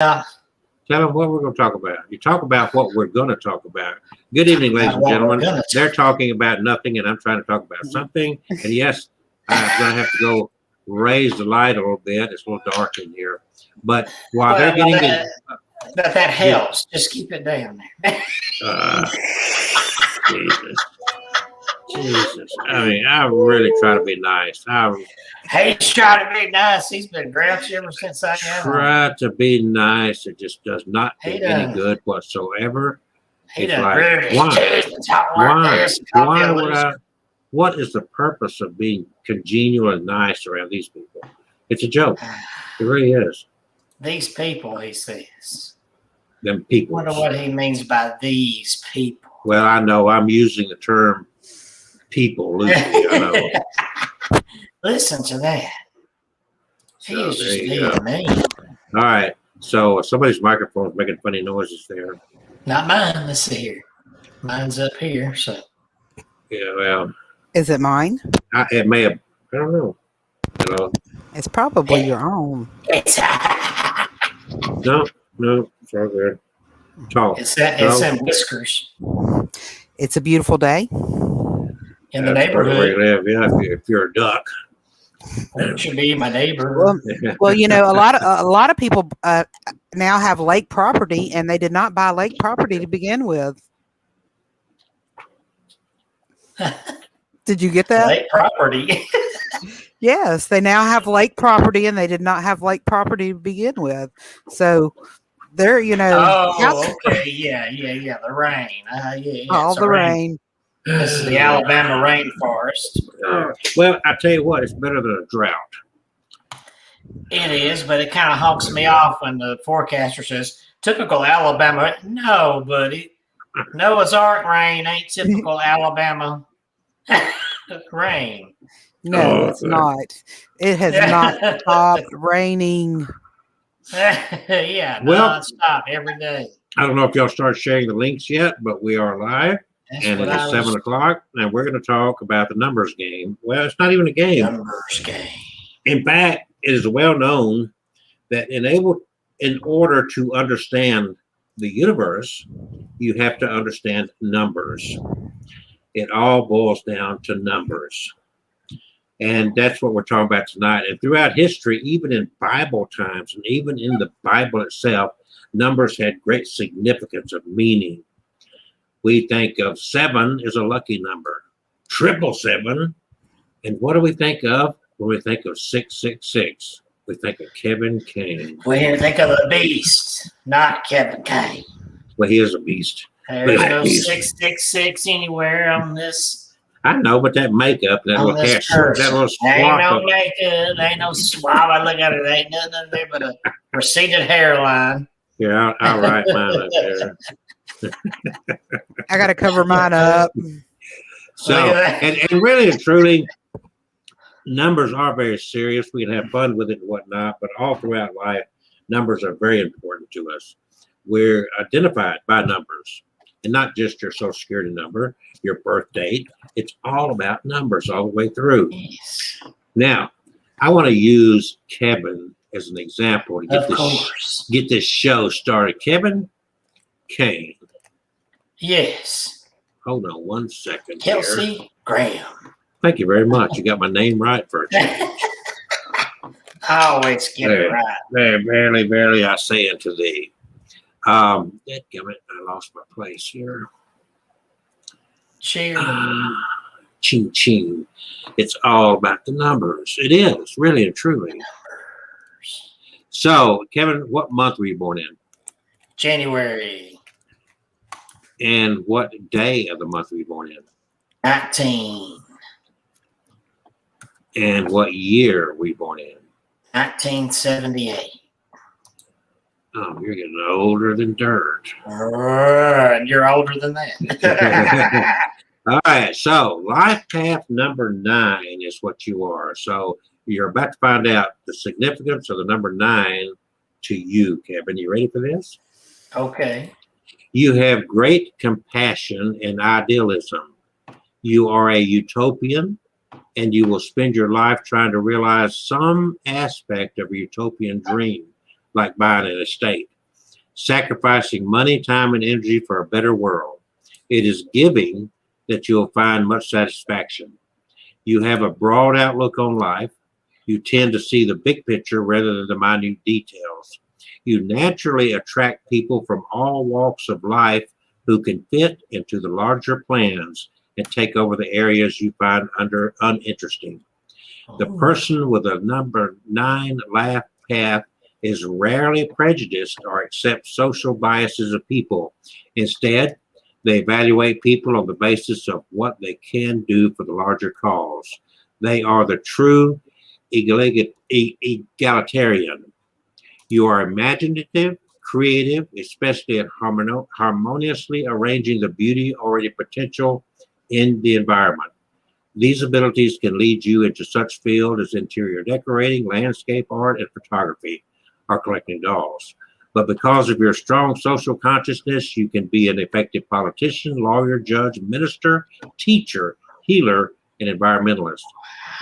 Tell them what we're going to talk about. You talk about what we're going to talk about. Good evening, ladies and gentlemen. They're talking about nothing, and I'm trying to talk about something. And yes, I'm going to have to go raise the light a little bit. It's a little dark in here. But while they're getting that helps. Just keep it down there. Jesus. I mean, I really try to be nice. He's trying to be nice. He's been grouchy ever since I got home. Try to be nice. It just does not do any good whatsoever. It's like, what is the purpose of being congenial and nice around these people? It's a joke. It really is. These people, he says. Them people. I wonder what he means by these people. Well, I know I'm using the term people loosely. I know. Listen to that. He is just being mean. All right. So somebody's microphone is making funny noises there. Not mine. Let's see here. Mine's up here. So. Yeah. Well. Is it mine? It may have. I don't know. It's probably your own. No. It's all good. Talk. It's in whiskers. It's a beautiful day. In the neighborhood. Yeah, if you're a duck. It should be my neighbor. Well, you know, a lot of people now have lake property, and they did not buy lake property to begin with. Did you get that? Lake property. Yes, they now have lake property, and they did not have lake property to begin with. So they're, you know. Oh, okay. Yeah. The rain. All the rain. This is the Alabama rainforest. Well, I tell you what, it's better than a drought. It is, but it kind of honks me off when the forecaster says, typical Alabama. No, buddy. Noah's Ark rain ain't typical Alabama rain. No, it's not. It has not stopped raining. Yeah, non-stop every day. I don't know if y'all start sharing the links yet, but we are live. And it is 7 o'clock, and we're going to talk about the numbers game. Well, it's not even a game. Numbers game. In fact, it is well known that in order to understand the universe, you have to understand numbers. It all boils down to numbers. And that's what we're talking about tonight. And throughout history, even in Bible times, and even in the Bible itself, numbers had great significance of meaning. We think of 7 as a lucky number, 777. And what do we think of when we think of 666? We think of Kevin Kane. We think of a beast, not Kevin Kane. Well, he is a beast. There's no 666 anywhere on this. I know, but that makeup, that little hair, that little swap. Ain't no makeup, ain't no swab. I look at it, ain't nothing there but a receded hairline. Yeah, I'll write mine up there. I got to cover mine up. So, and really and truly, numbers are very serious. We can have fun with it and whatnot, but all throughout life, numbers are very important to us. We're identified by numbers, and not just your social security number, your birth date. It's all about numbers all the way through. Yes. Now, I want to use Kevin as an example to get this show started. Kevin Kane. Yes. Hold on one second. Kelsey Graham. Thank you very much. You got my name right for a change. I always get it right. There, barely I say unto thee. Dadgummit, I lost my place here. Cheers. Ching ching. It's all about the numbers. It is, really and truly. Numbers. So, Kevin, what month were you born in? January. And what day of the month were you born in? 19. And what year were you born in? 1978. Oh, you're getting older than dirt. And you're older than that. All right, so life path number 9 is what you are. So you're about to find out the significance of the number 9 to you, Kevin. You ready for this? Okay. You have great compassion and idealism. You are a utopian, and you will spend your life trying to realize some aspect of a utopian dream, like buying an estate, sacrificing money, time, and energy for a better world. It is giving that you'll find much satisfaction. You have a broad outlook on life. You tend to see the big picture rather than the minute details. You naturally attract people from all walks of life who can fit into the larger plans and take over the areas you find uninteresting. The person with a number 9 life path is rarely prejudiced or accepts social biases of people. Instead, they evaluate people on the basis of what they can do for the larger cause. They are the true egalitarian. You are imaginative, creative, especially at harmoniously arranging the beauty already potential in the environment. These abilities can lead you into such fields as interior decorating, landscape art, and photography, or collecting dolls. But because of your strong social consciousness, you can be an effective politician, lawyer, judge, minister, teacher, healer, and environmentalist.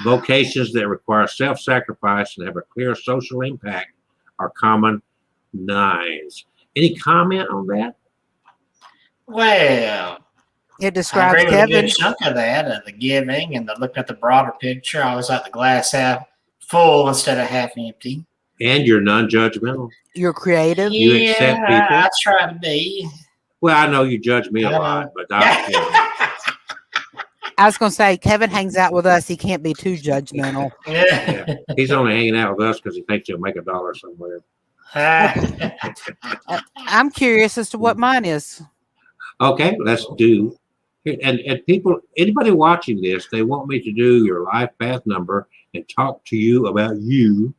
Vocations that require self-sacrifice and have a clear social impact are common 9s. Any comment on that? Well, It I describes agree with a Kevin. good chunk of that, the giving and the looking at the broader picture. I always like the glass half full instead of half empty. And you're non-judgmental. You're creative. You accept people. I try to be. Well, I know you judge me a lot, but I was going to say, Kevin hangs out with us. He can't be too judgmental. yeah, he's only hanging out with us because he thinks he'll make $1 somewhere. I'm curious as to what mine is. Okay, let's do. And people, anybody watching this, they want me to do your life path number and talk to you about you.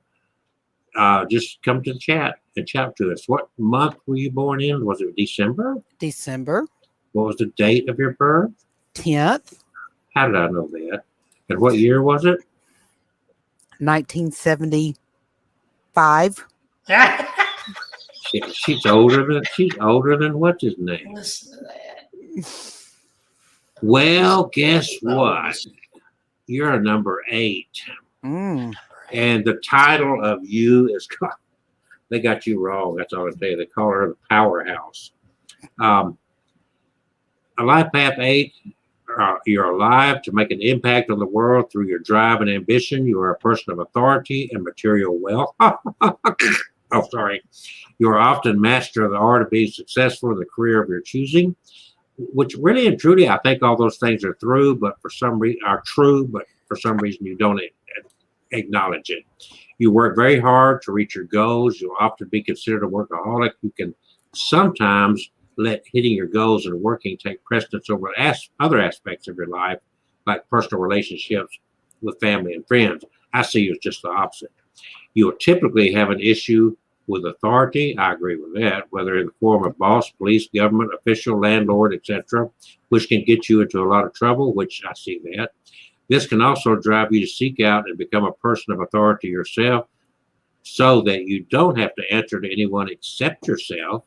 Just come to the chat and chat to us. What month were you born in? Was it December? December. What was the date of your birth? 10th. How did I know that? And what year was it? 1975. She's older than what's his name? Listen to that. Well, guess what? You're a number 8. Mm. And the title of you is, they got you wrong. That's all I tell you. They call her the powerhouse. A life path 8, you're alive to make an impact on the world through your drive and ambition. You are a person of authority and material wealth. Oh, sorry. You are often master of the art of being successful in the career of your choosing, which really and truly, I think all those things are true, but for some reason you don't acknowledge it. You work very hard to reach your goals. You'll often be considered a workaholic. You can sometimes let hitting your goals and working take precedence over other aspects of your life, like personal relationships with family and friends. I see you as just the opposite. You will typically have an issue with authority. I agree with that, whether in the form of boss, police, government, official, landlord, etc., which can get you into a lot of trouble, which I see that. This can also drive you to seek out and become a person of authority yourself so that you don't have to answer to anyone except yourself.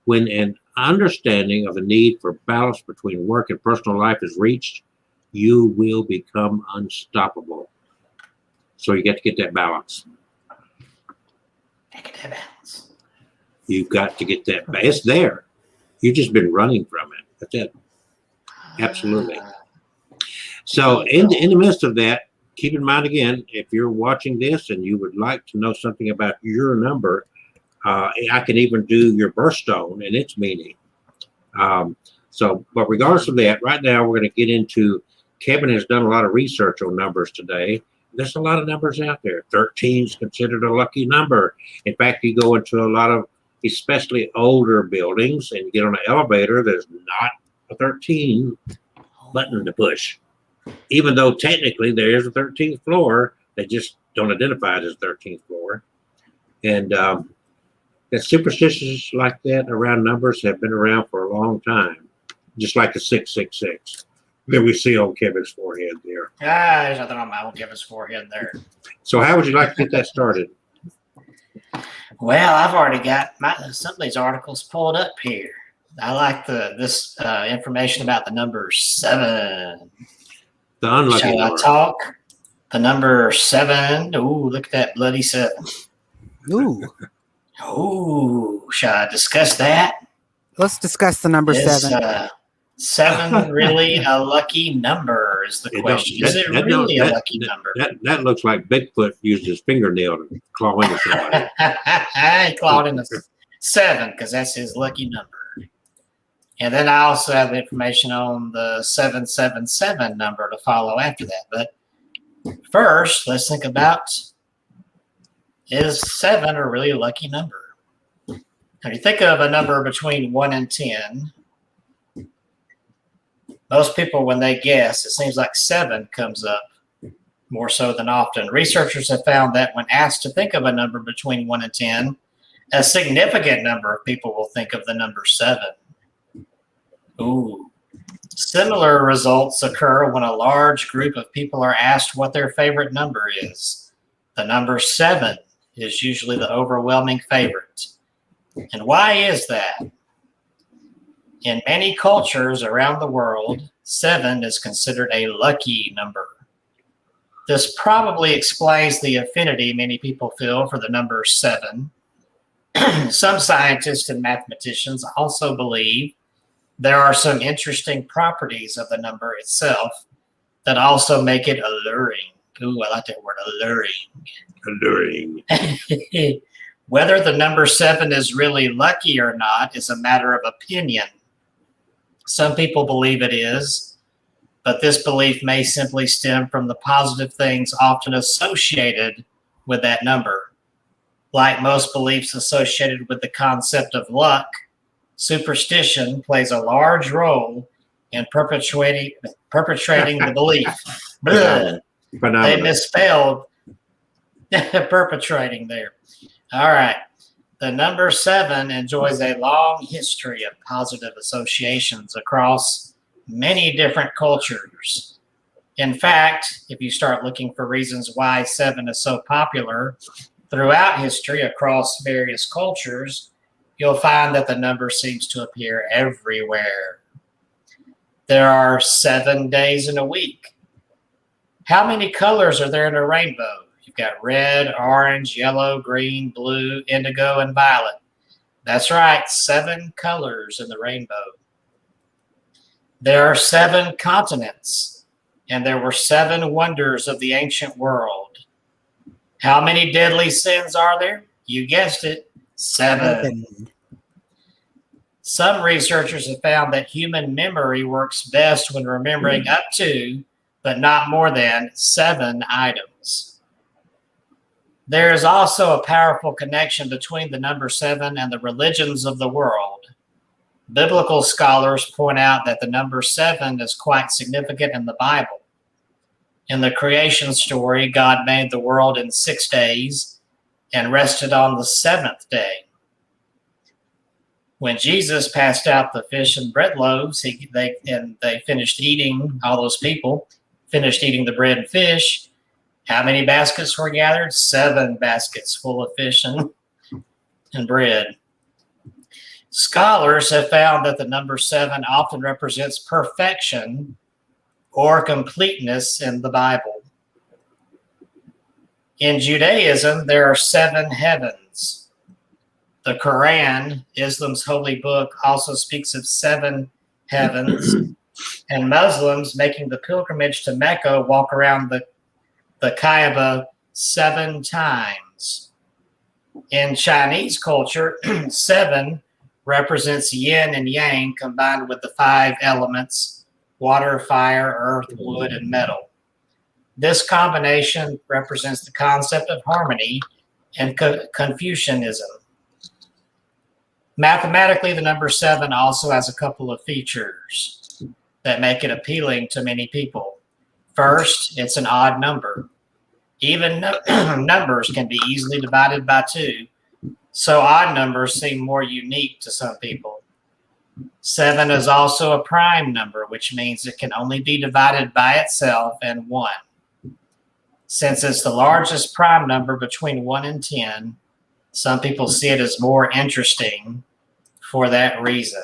When an understanding of the need for balance between work and personal life is reached, you will become unstoppable. So you got to get that balance. Get that balance. You've got to get that. It's there. You've just been running from it. That's it. Absolutely. So in the midst of that, keep in mind again, if you're watching this and you would like to know something about your number, I can even do your birthstone and its meaning. But regardless of that, right now we're going to get into, Kevin has done a lot of research on numbers today. There's a lot of numbers out there. 13 is considered a lucky number. In fact, you go into a lot of especially older buildings and you get on an elevator, there's not a 13 button to push. Even though technically there is a 13th floor, they just don't identify it as 13th floor. And that superstitions like that around numbers have been around for a long time, just like the 666 that we see on Kevin's forehead there. There's nothing on my own Kevin's forehead there. So how would you like to get that started? Well, I've already got some of these articles pulled up here. I like this information about the number 7. The unlucky Shall number. I talk? The number 7. Ooh, look at that bloody 7. Ooh. Oh, shall I discuss that? Let's discuss the number Is 7. 7 really a lucky number? Is the question. Is it really a lucky number? That looks like Bigfoot used his fingernail to claw into somebody. He clawed in a 7 because that's his lucky number. And then I also have information on the 777 number to follow after that. But first, let's think about, is 7 a really lucky number? If you think of a number between 1 and 10, most people, when they guess, it seems like 7 comes up more so than often. Researchers have found that when asked to think of a number between 1 and 10, a significant number of people will think of the number 7. Ooh. Similar results occur when a large group of people are asked what their favorite number is. The number 7 is usually the overwhelming favorite. And why is that? In many cultures around the world, 7 is considered a lucky number. This probably explains the affinity many people feel for the number 7. Some scientists and mathematicians also believe there are some interesting properties of the number itself that also make it alluring. Ooh, I like that word, alluring. Alluring. Whether the number 7 is really lucky or not is a matter of opinion. Some people believe it is, but this belief may simply stem from the positive things often associated with that number. Like most beliefs associated with the concept of luck, superstition plays a large role in perpetrating the belief. They misspelled perpetrating there. All right. The number 7 enjoys a long history of positive associations across many different cultures. In fact, if you start looking for reasons why 7 is so popular throughout history across various cultures, you'll find that the number seems to appear everywhere. There are 7 days in a week. How many colors are there in a rainbow? You've got red, orange, yellow, green, blue, indigo, and violet. That's right, 7 colors in the rainbow. There are 7 continents, and there were 7 wonders of the ancient world. How many deadly sins are there? You guessed it, 7. Some researchers have found that human memory works best when remembering up to, but not more than, 7 items. There is also a powerful connection between the number 7 and the religions of the world. Biblical scholars point out that the number 7 is quite significant in the Bible. In the creation story, God made the world in 6 days and rested on the 7th day. When Jesus passed out the fish and bread loaves, they finished eating, all those people finished eating the bread and fish. How many baskets were gathered? 7 baskets full of fish and bread. Scholars have found that the number 7 often represents perfection or completeness in the Bible. In Judaism, there are 7 heavens. The Quran, Islam's holy book, also speaks of 7 heavens, and Muslims making the pilgrimage to Mecca walk around the Kaaba 7 times. In Chinese culture, 7 represents yin and yang combined with the 5 elements: water, fire, earth, wood, and metal. This combination represents the concept of harmony and Confucianism. Mathematically, the number 7 also has a couple of features that make it appealing to many people. First, it's an odd number. Even numbers can be easily divided by 2, so odd numbers seem more unique to some people. 7 is also a prime number, which means it can only be divided by itself and 1. Since it's the largest prime number between 1 and 10, some people see it as more interesting for that reason.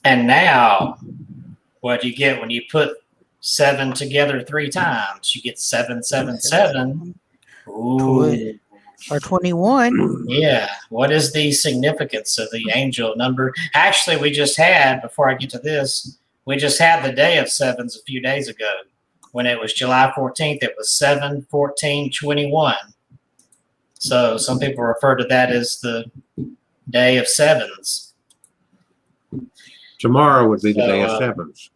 And now, what do you get when you put 7 together 3 times? You get 777. Ooh. Or 21. Yeah. What is the significance of the angel number? Actually, we just had, before I get to this, we just had the day of sevens a few days ago. When it was July 14th, it was 7/14/21. So some people refer to that as the day of sevens. Tomorrow would be the So, day of sevens.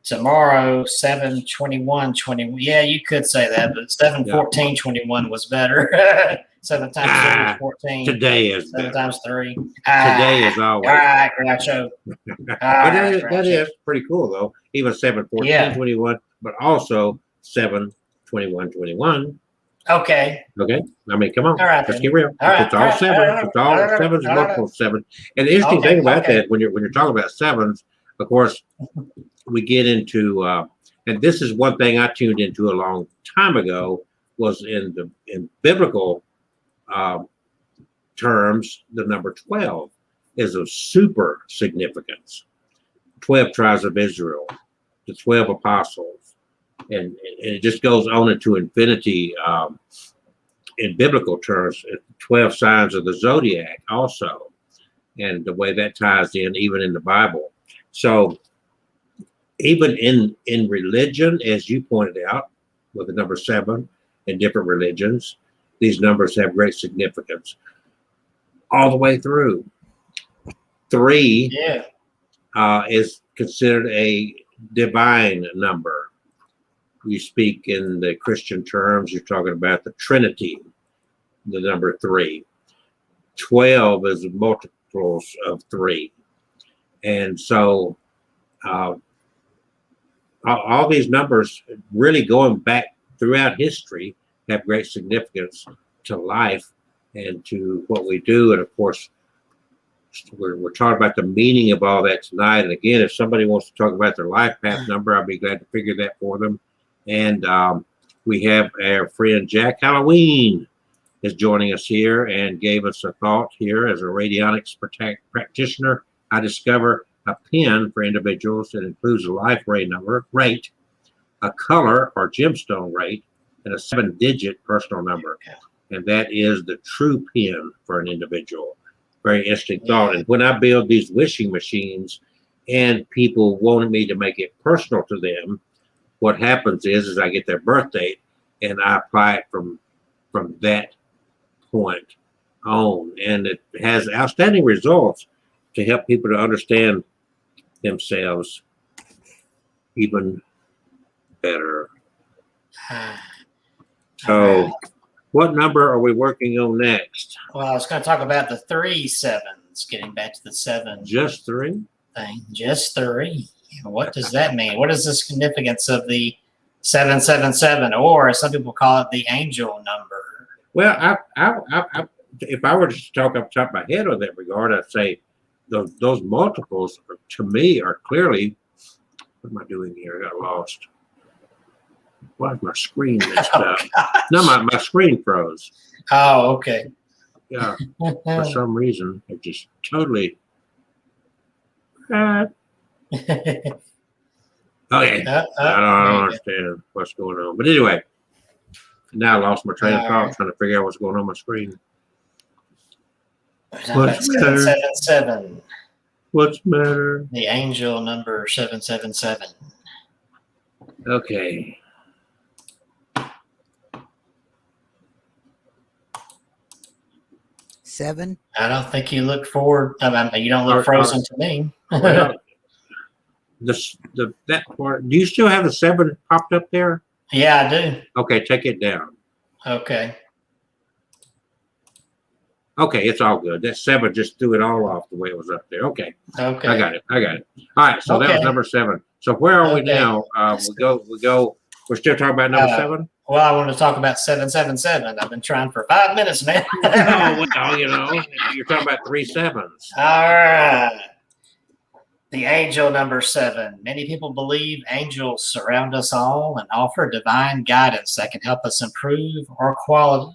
Tomorrow, 7/21/21. Yeah, you could say that, but 7/14/21 was better. 7 times 3 is 14. Today is 7 better. times 3. Today is always. All right, Groucho. But that is pretty cool, though. Even 7/14/21, but also 7/21/21. Okay. Okay, I mean, come on, All right, let's then. get real. All right, It's all all right, sevens. all right, It's all all right, sevens, all right. multiple sevens. And the interesting thing about Okay. that, when you're talking about sevens, of course, we get into, and this is one thing I tuned into a long time ago, was in biblical terms, the number 12 is of super significance. 12 tribes of Israel, the 12 apostles, and it just goes on into infinity in biblical terms. 12 signs of the zodiac also, and the way that ties in even in the Bible. So even in religion, as you pointed out, with the number 7 in different religions, these numbers have great significance all the way through. 3 is considered a divine number. You speak in the Christian terms, you're talking about the Trinity, the number 3. 12 is multiples of 3. And so all these numbers really going back throughout history have great significance to life and to what we do. And of course, we're talking about the meaning of all that tonight. And again, if somebody wants to talk about their life path number, I'll be glad to figure that for them. And we have our friend Jack Halloween is joining us here and gave us a thought here. As a radionics practitioner, I discover a pin for individuals that includes a life ray number rate, a color or gemstone rate, and a 7-digit personal number. And that is the true pin for an individual. Very interesting thought. And when I build these wishing machines and people wanted me to make it personal to them, what happens is I get their birth date and I apply it from that point on. And it has outstanding results to help people to understand themselves even better. So what number are we working on next? Well, I was going to talk about the 3 sevens, getting back to the 7 Just 3? thing. Just 3. What does that mean? What is the significance of the 777, or as some people call it, the angel number? Well, if I were to talk up top of my head on that regard, I'd say those multiples to me are clearly, what am I doing here? I got lost. Why is my screen messed up? No, my screen froze. Oh, okay. Yeah, for some reason, it just totally. Okay. I don't understand what's going on. But anyway, now I lost my train of thought trying to figure out what's going on my screen. What's 777? What's the matter? The angel number 777. Okay. Seven. I don't think you look forward. You don't look frozen to me. Well, that part. Do you still have the 7 popped up there? Yeah, I do. Okay, take it down. Okay. Okay, it's all good. That 7 just threw it all off the way it was up there. Okay. Okay. I got it. All right, so that was number 7. So where are we now? We go. We're still talking about number 7. Well, I want to talk about 777. I've been trying for 5 minutes now. Oh, well, you're talking about 3 sevens. All right. The angel number 7. Many people believe angels surround us all and offer divine guidance that can help us improve our quality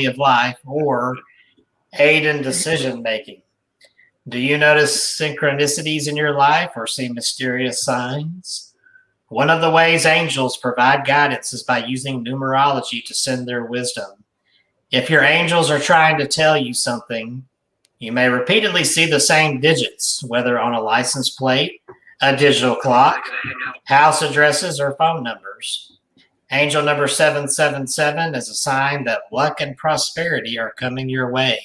of life or aid in decision making. Do you notice synchronicities in your life or see mysterious signs? One of the ways angels provide guidance is by using numerology to send their wisdom. If your angels are trying to tell you something, you may repeatedly see the same digits, whether on a license plate, a digital clock, house addresses, or phone numbers. Angel number 777 is a sign that luck and prosperity are coming your way.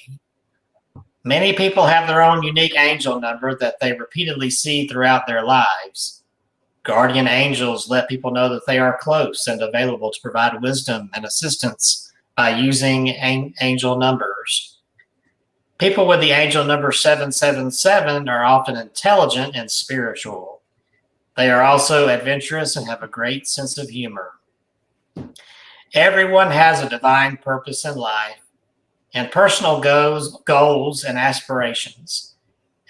Many people have their own unique angel number that they repeatedly see throughout their lives. Guardian angels let people know that they are close and available to provide wisdom and assistance by using angel numbers. People with the angel number 777 are often intelligent and spiritual. They are also adventurous and have a great sense of humor. Everyone has a divine purpose in life and personal goals and aspirations.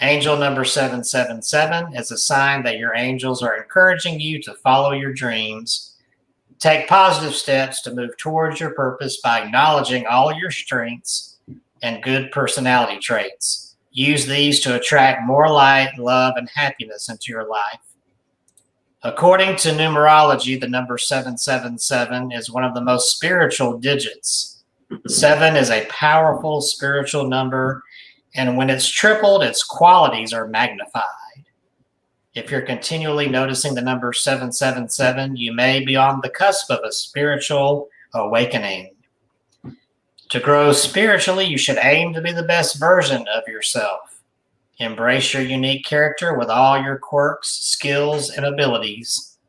Angel number 777 is a sign that your angels are encouraging you to follow your dreams. Take positive steps to move towards your purpose by acknowledging all your strengths and good personality traits. Use these to attract more light, love, and happiness into your life. According to numerology, the number 777 is one of the most spiritual digits. 7 is a powerful spiritual number, and when it's tripled, its qualities are magnified. If you're continually noticing the number 777, you may be on the cusp of a spiritual awakening. To grow spiritually, you should aim to be the best version of yourself. Embrace your unique character with all your quirks, skills, and abilities.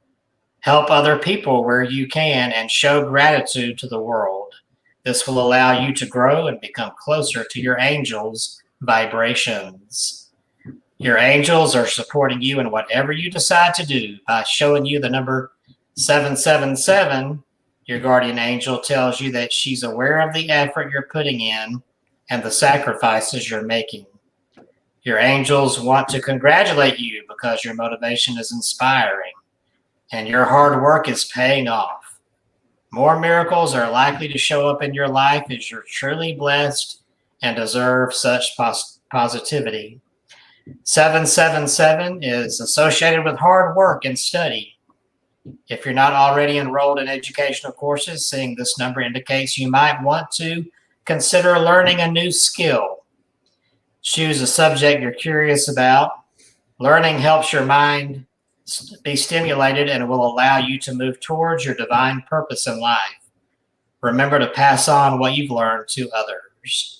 Help other people where you can and show gratitude to the world. This will allow you to grow and become closer to your angels' vibrations. Your angels are supporting you in whatever you decide to do by showing you the number 777. Your guardian angel tells you that she's aware of the effort you're putting in and the sacrifices you're making. Your angels want to congratulate you because your motivation is inspiring and your hard work is paying off. More miracles are likely to show up in your life as you're truly blessed and deserve such positivity. 777 is associated with hard work and study. If you're not already enrolled in educational courses, seeing this number indicates you might want to consider learning a new skill. Choose a subject you're curious about. Learning helps your mind be stimulated and will allow you to move towards your divine purpose in life. Remember to pass on what you've learned to others.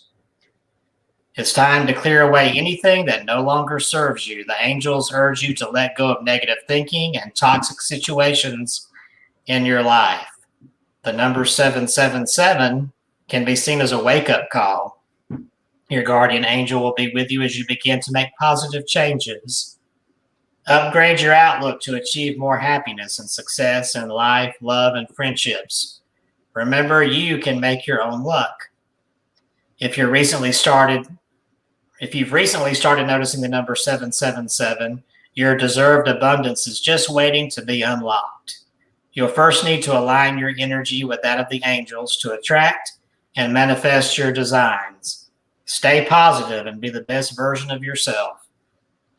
It's time to clear away anything that no longer serves you. The angels urge you to let go of negative thinking and toxic situations in your life. The number 777 can be seen as a wake-up call. Your guardian angel will be with you as you begin to make positive changes. Upgrade your outlook to achieve more happiness and success in life, love, and friendships. Remember, you can make your own luck. If you've recently started noticing the number 777, your deserved abundance is just waiting to be unlocked. You'll first need to align your energy with that of the angels to attract and manifest your designs. Stay positive and be the best version of yourself.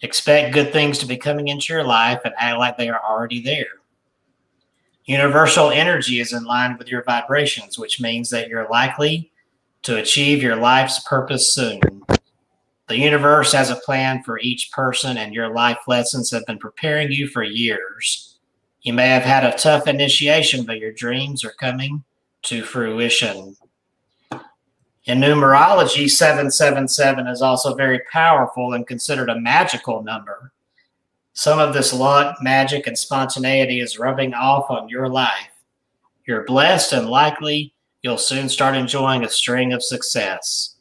Expect good things to be coming into your life and act like they are already there. Universal energy is in line with your vibrations, which means that you're likely to achieve your life's purpose soon. The universe has a plan for each person, and your life lessons have been preparing you for years. You may have had a tough initiation, but your dreams are coming to fruition. In numerology, 777 is also very powerful and considered a magical number. Some of this luck, magic, and spontaneity is rubbing off on your life. You're blessed and likely you'll soon start enjoying a string of success.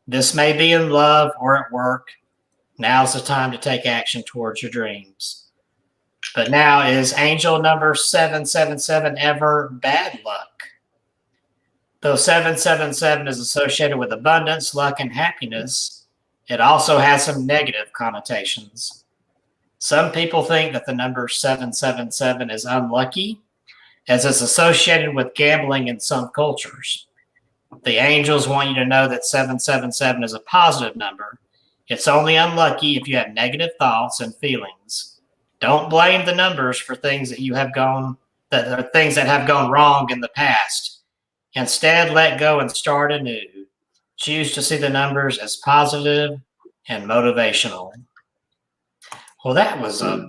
This may be in love or at work. Now's the time to take action towards your dreams. But now, is angel number 777 ever bad luck? Though 777 is associated with abundance, luck, and happiness, it also has some negative connotations. Some people think that the number 777 is unlucky, as it's associated with gambling in some cultures. The angels want you to know that 777 is a positive number. It's only unlucky if you have negative thoughts and feelings. Don't blame the numbers for things that things that have gone wrong in the past. Instead, let go and start anew. Choose to see the numbers as positive and motivational. Well, that was a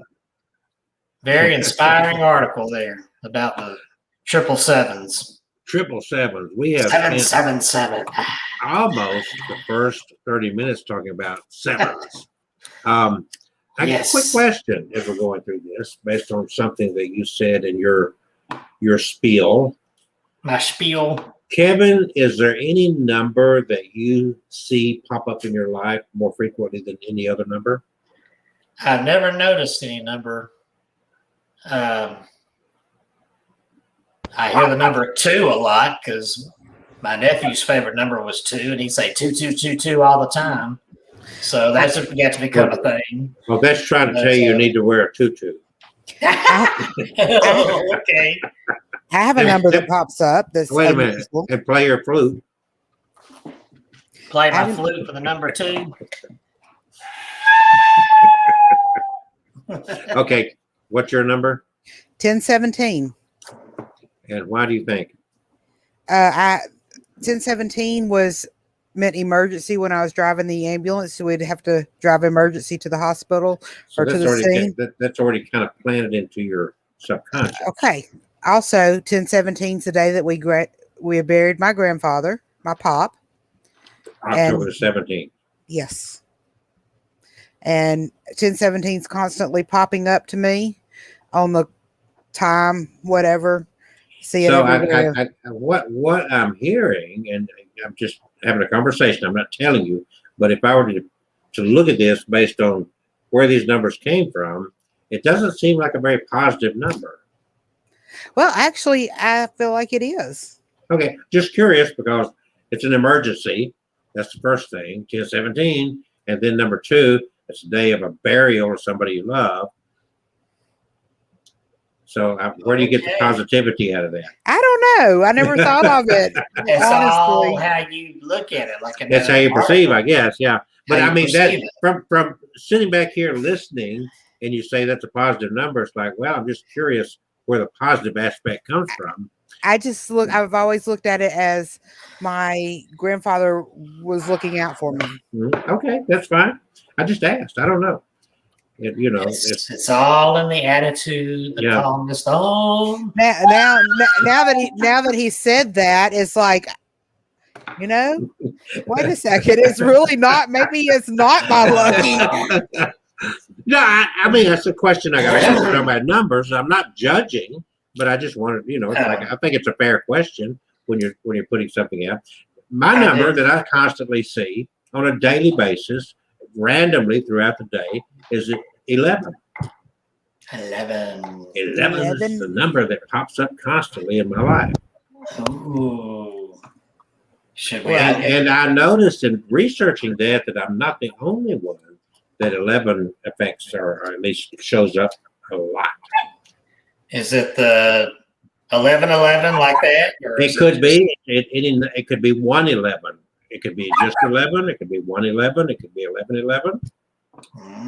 very inspiring article there about the 777s. 777s. We have 777. almost the first 30 minutes talking about sevens. I got a quick question as we're going through this, based on something that you said in your spiel. My spiel. Kevin, is there any number that you see pop up in your life more frequently than any other number? I've never noticed any number. I hear the number 2 a lot because my nephew's favorite number was 2, and he'd say 2222 all the time. So that's got to become a thing. Well, that's trying to tell you need to wear a tutu. Okay. I have a number that pops up. That's Wait a minute. unusual. And play your flute. Play my flute for the number 2. Okay. What's your number? 1017. And why do you think? 1017 meant emergency. When I was driving the ambulance, so we'd have to drive emergency to the hospital or to the scene. That's already kind of planted into your subconscious. Okay. Also, 1017 is the day that we buried my grandfather, my pop. October the 17th. Yes. And 1017 is constantly popping up to me on the time, whatever. See it so everywhere. what I'm hearing, and I'm just having a conversation, I'm not telling you, but if I were to look at this based on where these numbers came from, it doesn't seem like a very positive number. Well, actually, I feel like it is. Okay, just curious because it's an emergency. That's the first thing, 1017. And then number 2, it's the day of a burial of somebody you love. So where do you get the positivity out of that? I don't know. I never thought of it. It's all how you look at it. That's how you perceive, I guess. Yeah. But I mean, that from sitting back here listening, and you say that's a positive number, it's like, well, I'm just curious where the positive aspect comes from. I've always looked at it as my grandfather was looking out for me. Okay, that's fine. I just asked. I don't know. It's all in the attitude, the calmness. Oh, now that he said that, it's like, wait a second. It's really not. Maybe it's not my lucky. No, I mean, that's a question I got to answer about numbers. I'm not judging, but I just wanted, I think it's a fair question when you're putting something out. My number that I constantly see on a daily basis, randomly throughout the day, is 11. 11 is the number that pops up constantly in my life. Ooh. And I noticed in researching that I'm not the only one that 11 affects, or at least shows up a lot. Is it the 1111 like that? It could be. It could be 111. It could be just 11. It could be 111. It could be 1111.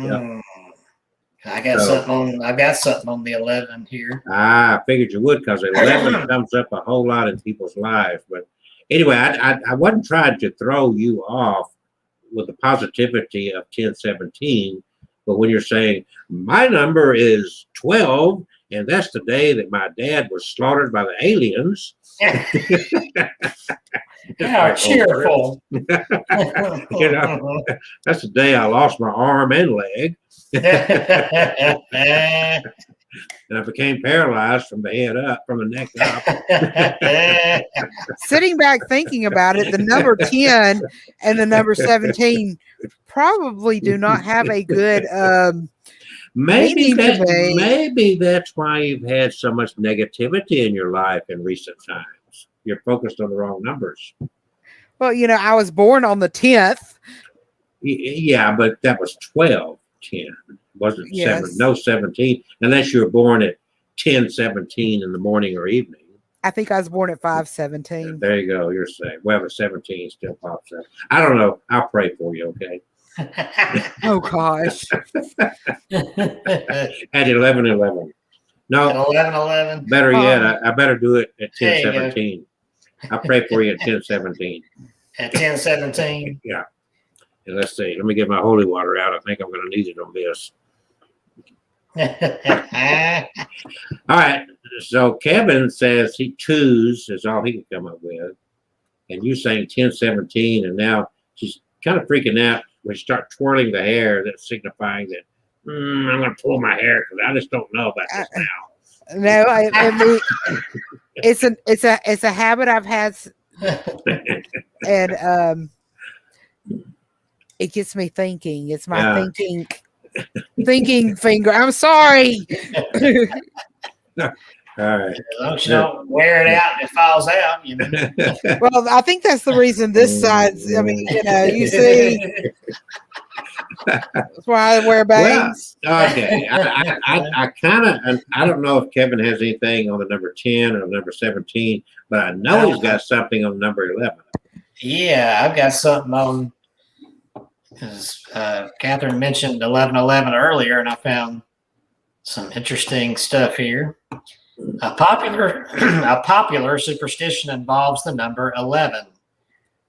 Yeah. I got something on the 11 here. I figured you would, because 11 comes up a whole lot in people's lives. But anyway, I wasn't trying to throw you off with the positivity of 1017, but when you're saying my number is 12, and that's the day that my dad was slaughtered by the aliens. How cheerful. That's the day I lost my arm and leg. And I became paralyzed from the head up, from the neck up. Sitting back thinking about it, the number 10 and the number 17 probably do not have a good maybe that's why you've had so much negativity in your life in recent times. You're focused on the wrong numbers. Well, I was born on the 10th. Yeah, but that was 12, 10. Wasn't yes. 7, no 17, unless you were born at 10:17 in the morning or evening. I think I was born at 5:17. There you go. You're safe. Well, the 17 still pops up. I don't know. I'll pray for you. Okay. Oh gosh. At 11:11. No, At 11:11. better yet, I better do it at There you go. 10:17. I pray for you at 10:17. At 10:17. Yeah. And let's see. Let me get my holy water out. I think I'm going to need it on this. All right. So Kevin says twos is all he can come up with. And you saying 10:17, and now she's kind of freaking out when you start twirling the hair. That's signifying that I'm going to pull my hair because I just don't know about this now. No, I mean, it's a habit I've had, and it gets me thinking. It's my thinking finger. I'm sorry. All right. As long as you don't wear it out and it falls out, you know. Well, I think that's the reason this side's. I mean, you see, that's why I wear bangs. Well, okay. I kind of, I don't know if Kevin has anything on the number 10 or number 17, but I know he's got something on number 11. Yeah, I've got something on. Because Catherine mentioned 11:11 earlier, and I found some interesting stuff here. A popular superstition involves the number 11,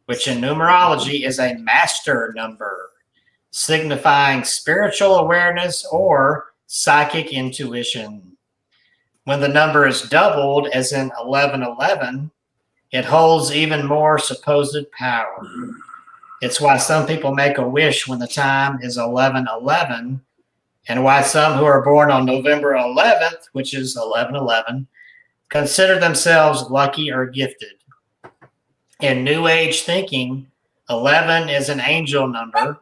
which in numerology is a master number, signifying spiritual awareness or psychic intuition. When the number is doubled, as in 11:11, it holds even more supposed power. It's why some people make a wish when the time is 11:11, and why some who are born on November 11th, which is 11:11, consider themselves lucky or gifted. In New Age thinking, 11 is an angel number,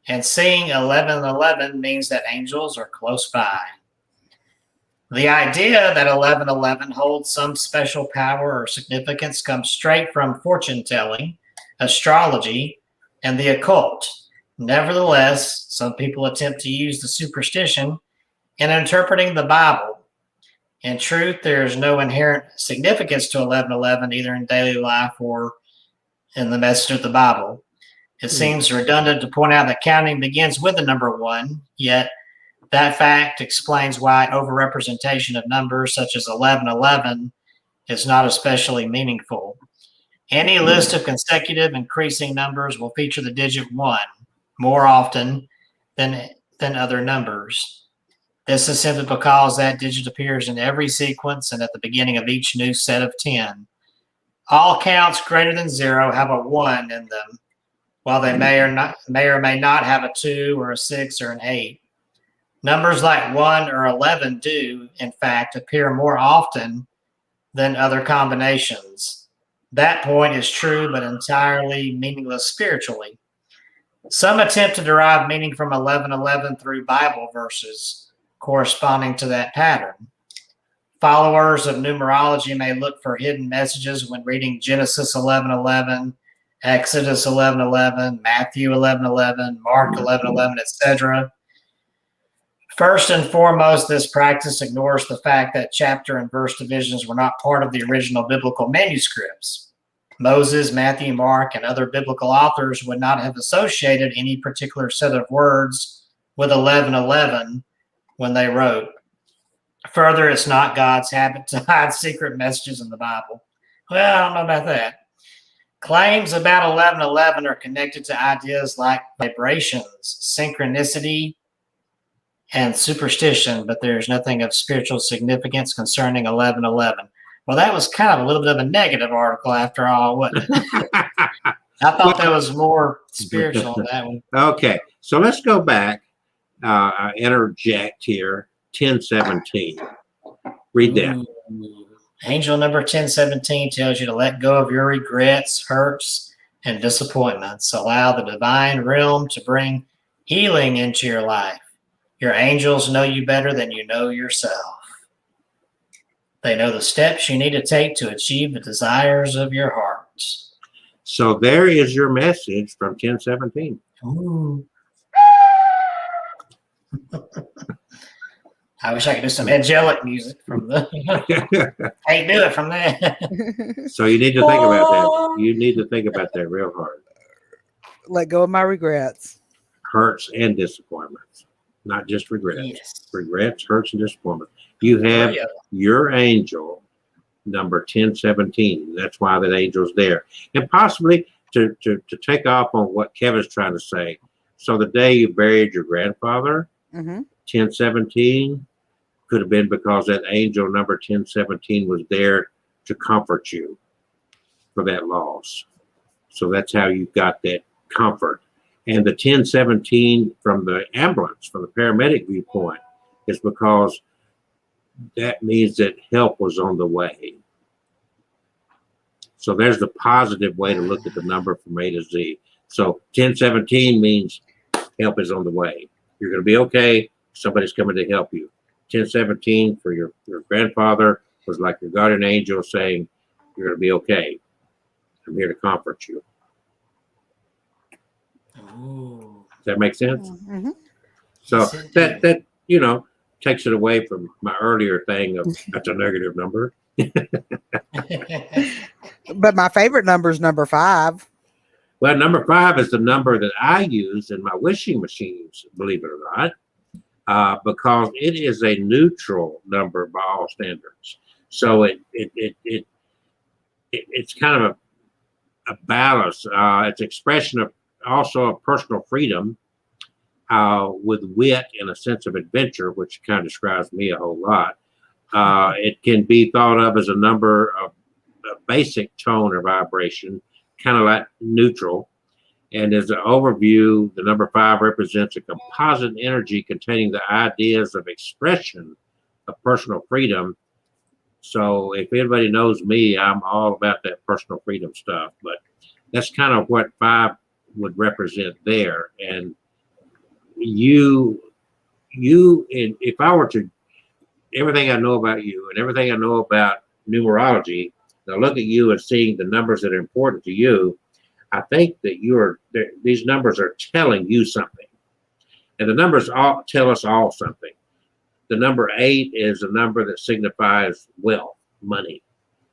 and seeing 11:11 means that angels are close by. The idea that 11:11 holds some special power or significance comes straight from fortune telling, astrology, and the occult. Nevertheless, some people attempt to use the superstition in interpreting the Bible. In truth, there is no inherent significance to 11:11, either in daily life or in the message of the Bible. It seems redundant to point out that counting begins with the number 1, yet that fact explains why overrepresentation of numbers such as 11:11 is not especially meaningful. Any list of consecutive increasing numbers will feature the digit 1 more often than other numbers. This is simply because that digit appears in every sequence and at the beginning of each new set of 10. All counts greater than 0 have a 1 in them, while they may or may not have a 2 or a 6 or an 8. Numbers like 1 or 11 do, in fact, appear more often than other combinations. That point is true, but entirely meaningless spiritually. Some attempt to derive meaning from 11:11 through Bible verses corresponding to that pattern. Followers of numerology may look for hidden messages when reading Genesis 11:11, Exodus 11:11, Matthew 11:11, Mark 11:11, etc. First and foremost, this practice ignores the fact that chapter and verse divisions were not part of the original biblical manuscripts. Moses, Matthew, Mark, and other biblical authors would not have associated any particular set of words with 11:11 when they wrote. Further, it's not God's habit to hide secret messages in the Bible. Well, I don't know about that. Claims about 11:11 are connected to ideas like vibrations, synchronicity, and superstition, but there's nothing of spiritual significance concerning 11:11. Well, that was kind of a little bit of a negative article after all, wasn't it? I thought there was more spiritual in that one. Okay, so let's go back. I interject here. 10:17. Read that. Angel number 1017 tells you to let go of your regrets, hurts, and disappointments. Allow the divine realm to bring healing into your life. Your angels know you better than you know yourself. They know the steps you need to take to achieve the desires of your hearts. So there is your message from 10:17. Ooh. I wish I could do some angelic music from the. Can't do it from there. So you need to think about that. You need to think about that real hard. Let go of my regrets. hurts and disappointments, not just regrets. Yes. Regrets, hurts, and disappointments. You have Three of them. your angel number 1017. That's why that angel's there. And possibly to take off on what Kevin's trying to say. So the day you buried your grandfather, 1017 could have been because that angel number 1017 was there to comfort you for that loss. So that's how you got that comfort. And the 1017 from the ambulance, from the paramedic viewpoint, is because that means that help was on the way. So there's the positive way to look at the number from A to Z. So 1017 means help is on the way. You're going to be okay. Somebody's coming to help you. 1017 for your grandfather was like your guardian angel saying, you're going to be okay. I'm here to comfort you. Ooh. Does that make sense? Mm-hmm. So that you know, takes it away from my earlier thing of that's a negative number. But my favorite number is number 5. Well, number 5 is the number that I use in my wishing machines, believe it or not, because it is a neutral number by all standards. So it's kind of a balance. It's expression of also a personal freedom with wit and a sense of adventure, which kind of describes me a whole lot. It can be thought of as a number of a basic tone or vibration, kind of like neutral. And as an overview, the number 5 represents a composite energy containing the ideas of expression of personal freedom. So if anybody knows me, I'm all about that personal freedom stuff. But that's kind of what 5 would represent there. And if I were to, everything I know about you and everything I know about numerology, I look at you and seeing the numbers that are important to you, I think that these numbers are telling you something. And the numbers all tell us all something. The number 8 is a number that signifies wealth, money.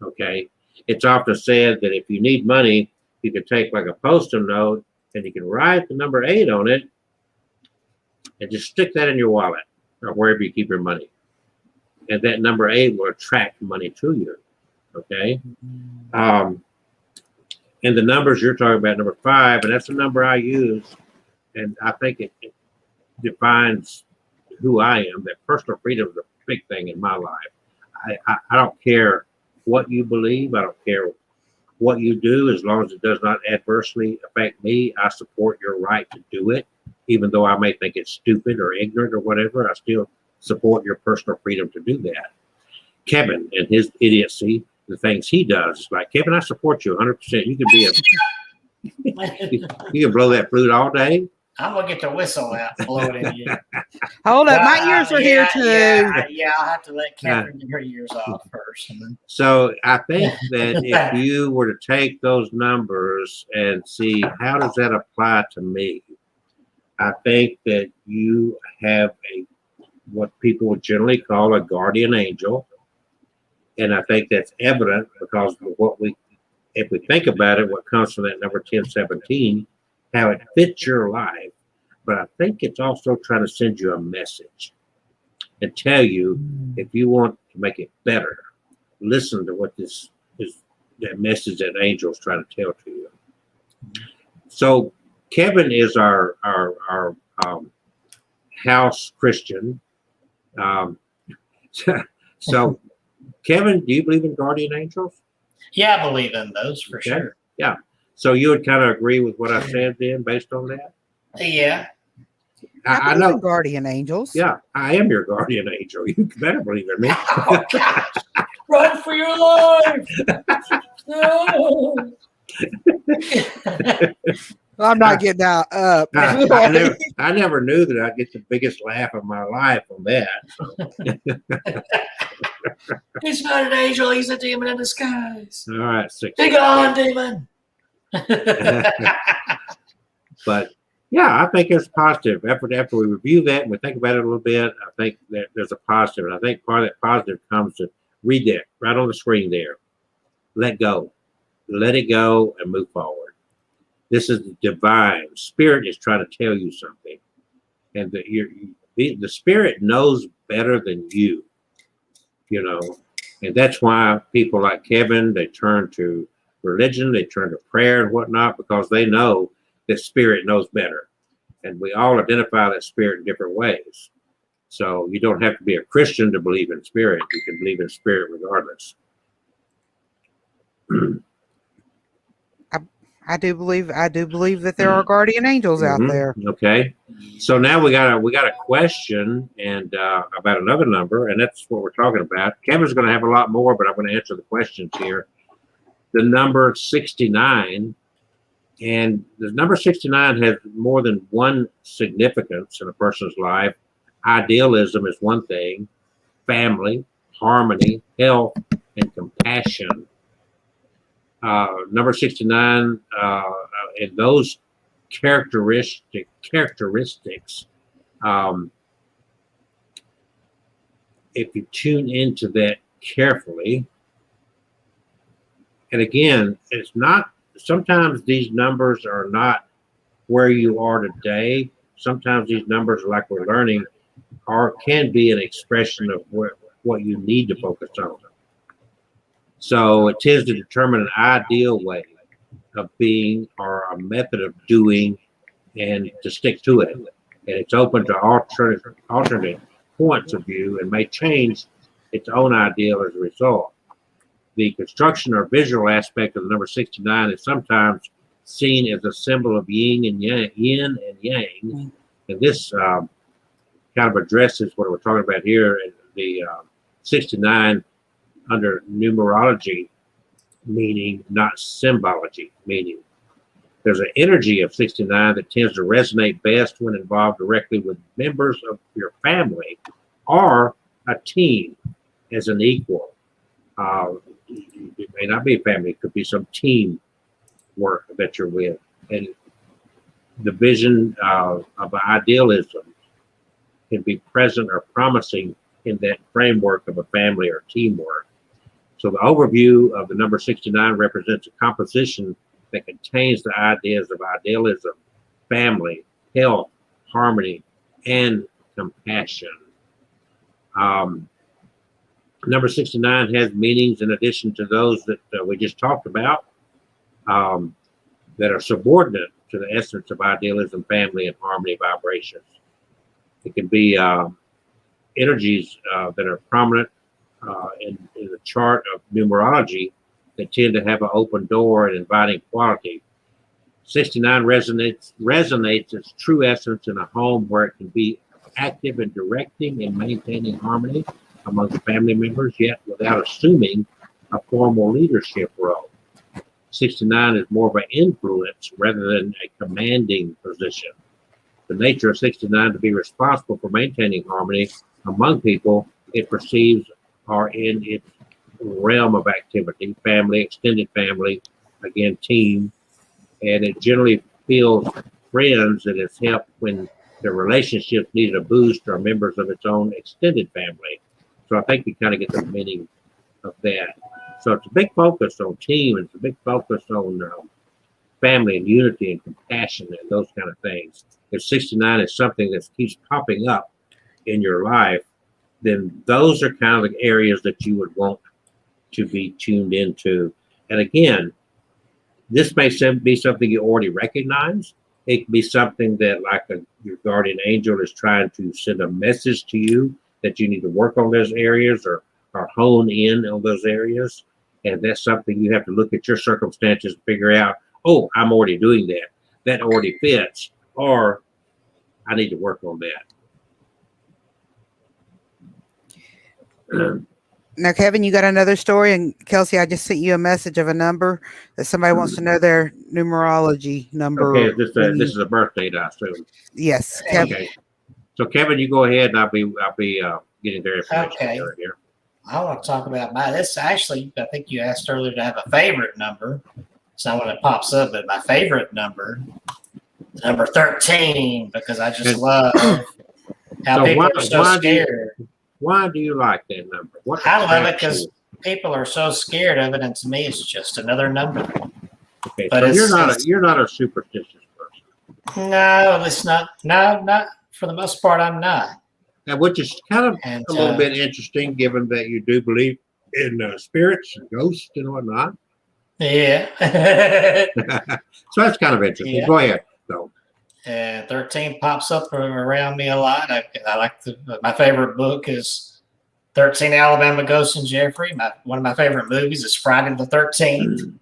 Okay. It's often said that if you need money, you can take like a Post-it note and you can write the number 8 on it and just stick that in your wallet or wherever you keep your money. And that number 8 will attract money to you. Okay. And the numbers you're talking about, number 5, and that's the number I use. And I think it defines who I am. That personal freedom is a big thing in my life. I don't care what you believe. I don't care what you do, as long as it does not adversely affect me. I support your right to do it, even though I may think it's stupid or ignorant or whatever. I still support your personal freedom to do that. Kevin and his idiocy, the things he does, it's like, Kevin, I support you 100%. You can be you can blow that flute all day. I'm gonna get the whistle out and blow it in you. Hold up, my ears are here too. Yeah, I'll have to let Catherine get her ears off first. And then... So I think that if you were to take those numbers and see how does that apply to me, I think that you have what people would generally call a guardian angel. And I think that's evident because of if we think about it, what comes from that number 1017, how it fits your life. But I think it's also trying to send you a message and tell you, if you want to make it better, listen to what that message that angel is trying to tell to you. So Kevin is our house Christian. So Kevin, do you believe in guardian angels? Yeah, I believe in those for sure. Yeah. So you would kind of agree with what I said then, based on that? Yeah. I know guardian angels. Yeah, I am your guardian angel. You better believe in me. Oh, gosh. Run for your life! No. I'm not getting out up. I never knew that I'd get the biggest laugh of my life on that. So. He's not an angel, he's a demon in disguise. All right, 6. Be gone, demon. But yeah, I think it's positive. After we review that and we think about it a little bit, I think that there's a positive. And I think part of that positive comes to read that right on the screen there. Let go. Let it go and move forward. This is divine. Spirit is trying to tell you something. And the spirit knows better than you, and that's why people like Kevin, they turn to religion, they turn to prayer and whatnot, because they know that spirit knows better. And we all identify that spirit in different ways. So you don't have to be a Christian to believe in spirit. You can believe in spirit regardless. I do believe that there are guardian angels out there. Okay. So now we got a question and about another number, and that's what we're talking about. Kevin's going to have a lot more, but I'm going to answer the questions here. The number 69, and the number 69 has more than one significance in a person's life. Idealism is one thing, family, harmony, health, and compassion. Number 69, and those characteristics, if you tune into that carefully, and again, it's not, sometimes these numbers are not where you are today. Sometimes these numbers, like we're learning, can be an expression of what you need to focus on. So it tends to determine an ideal way of being or a method of doing, and to stick to it. And it's open to alternate points of view and may change its own ideal as a result. The construction or visual aspect of the number 69 is sometimes seen as a symbol of yin and yang. And this kind of addresses what we're talking about here in the 69 under numerology meaning, not symbology meaning. There's an energy of 69 that tends to resonate best when involved directly with members of your family or a team as an equal. It may not be a family, it could be some team work that you're with. And the vision of idealism can be present or promising in that framework of a family or teamwork. So the overview of the number 69 represents a composition that contains the ideas of idealism, family, health, harmony, and compassion. Number 69 has meanings in addition to those that we just talked about, that are subordinate to the essence of idealism, family, and harmony vibrations. It can be energies that are prominent in the chart of numerology that tend to have an open door and inviting quality. 69 resonates its true essence in a home where it can be active in directing and maintaining harmony among the family members, yet without assuming a formal leadership role. 69 is more of an influence rather than a commanding position. The nature of 69 to be responsible for maintaining harmony among people it perceives are in its realm of activity, family, extended family, again, team, and it generally feels friends that it's helped when the relationships needed a boost or members of its own extended family. So I think you kind of get the meaning of that. So it's a big focus on team, and it's a big focus on family and unity and compassion and those kind of things. If 69 is something that keeps popping up in your life, then those are kind of the areas that you would want to be tuned into. And again, this may be something you already recognize. It could be something that, like your guardian angel is trying to send a message to you that you need to work on those areas or hone in on those areas. And that's something you have to look at your circumstances and figure out, oh, I'm already doing that. That already fits. Or I need to work on that. Now, Kevin, you got another story, and Kelsey, I just sent you a message of a number that somebody wants to know their numerology number. Okay, this is a birth date, I assume. Yes, Kevin. Okay. So, Kevin, you go ahead, and I'll be getting their information here. I want to talk about this. Actually, I think you asked earlier to have a favorite number. So when it pops up, but my favorite number, number 13, because I just love how people are so scared. Why do you like that number? I love it because people are so scared of it, and to me, it's just another number. Okay, But so it's you're not a superstitious person. no, it's not. No, not for the most part. I'm not. Now, which is kind of And a little bit interesting, given that you do believe in spirits and ghosts and whatnot. yeah, So that's kind of interesting. yeah. Go ahead, though. And 13 pops up around me a lot. I like my favorite book is 13 Alabama Ghosts and Jeffrey. One of my favorite movies is Friday the 13th.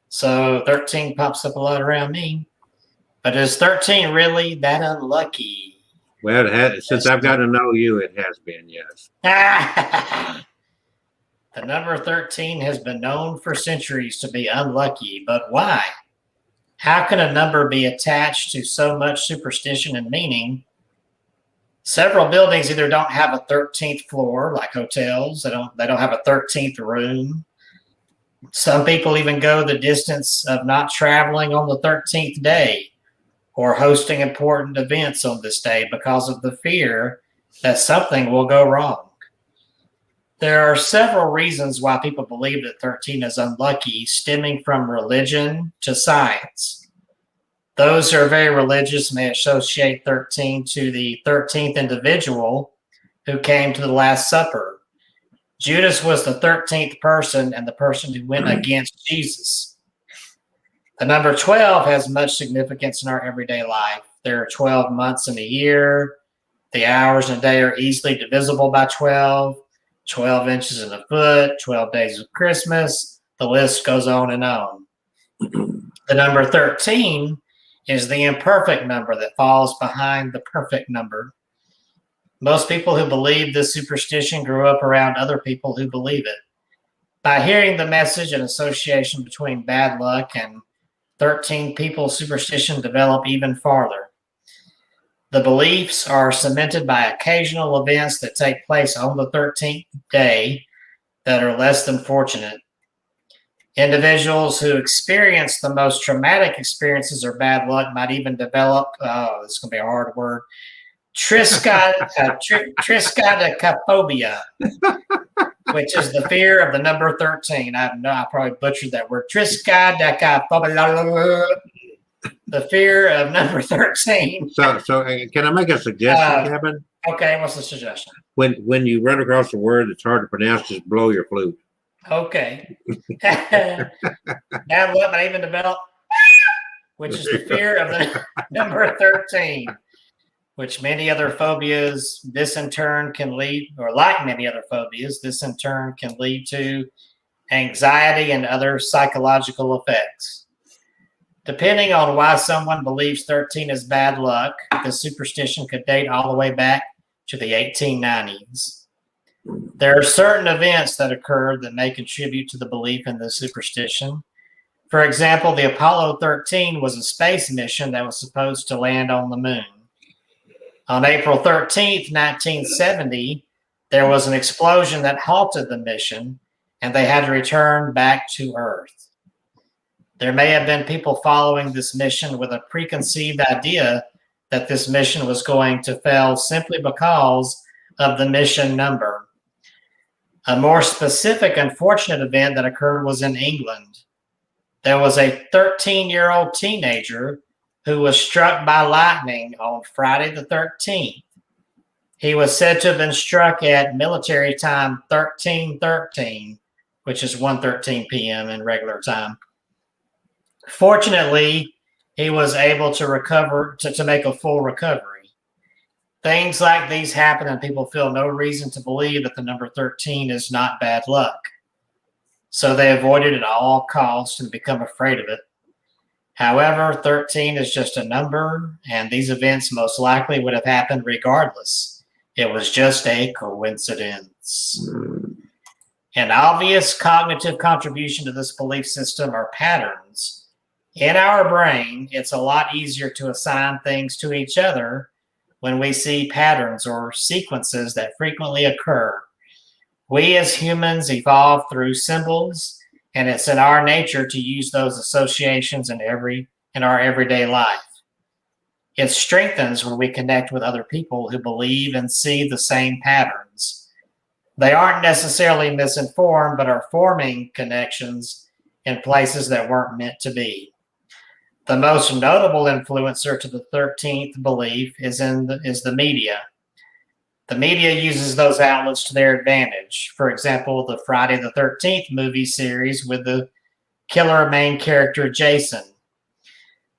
So 13 pops up a lot around me. But is 13 really that unlucky? Well, since I've got to know you, it has been, yes. The number 13 has been known for centuries to be unlucky, but why? How can a number be attached to so much superstition and meaning? Several buildings either don't have a 13th floor, like hotels. They don't have a 13th room. Some people even go the distance of not traveling on the 13th day or hosting important events on this day because of the fear that something will go wrong. There are several reasons why people believe that 13 is unlucky, stemming from religion to science. Those who are very religious may associate 13 to the 13th individual who came to the Last Supper. Judas was the 13th person and the person who went against Jesus. The number 12 has much significance in our everyday life. There are 12 months in a year. The hours in a day are easily divisible by 12. 12 inches in a foot, 12 days of Christmas. The list goes on and on. The number 13 is the imperfect number that falls behind the perfect number. Most people who believe this superstition grew up around other people who believe it. By hearing the message and association between bad luck and 13 people, superstition develop even farther. The beliefs are cemented by occasional events that take place on the 13th day that are less than fortunate. Individuals who experience the most traumatic experiences or bad luck might even develop, this is going to be a hard word, tetraphobia, which is the fear of the number 13. I probably butchered that word. The fear of number 13. So can I make a suggestion, Kevin? Okay, what's the suggestion? When you run across a word that's hard to pronounce, just blow your flute. Okay. Now what might even develop, which is the fear of the number 13, which many other phobias, this in turn can lead, or like many other phobias, this in turn can lead to anxiety and other psychological effects. Depending on why someone believes 13 is bad luck, the superstition could date all the way back to the 1890s. There are certain events that occurred that may contribute to the belief in this superstition. For example, the Apollo 13 was a space mission that was supposed to land on the moon. On April 13th, 1970, there was an explosion that halted the mission, and they had to return back to Earth. There may have been people following this mission with a preconceived idea that this mission was going to fail simply because of the mission number. A more specific unfortunate event that occurred was in England. There was a 13-year-old teenager who was struck by lightning on Friday the 13th. He was said to have been struck at military time 1313, which is 1:13 p.m. in regular time. Fortunately, he was able to recover, to make a full recovery. Things like these happen and people feel no reason to believe that the number 13 is not bad luck. So they avoid it at all costs and become afraid of it. However, 13 is just a number, and these events most likely would have happened regardless. It was just a coincidence. An obvious cognitive contribution to this belief system are patterns. In our brain, it's a lot easier to assign things to each other when we see patterns or sequences that frequently occur. We as humans evolve through symbols, and it's in our nature to use those associations in our everyday life. It strengthens when we connect with other people who believe and see the same patterns. They aren't necessarily misinformed, but are forming connections in places that weren't meant to be. The most notable influencer to the 13th belief is the media. The media uses those outlets to their advantage. For example, the Friday the 13th movie series with the killer main character Jason.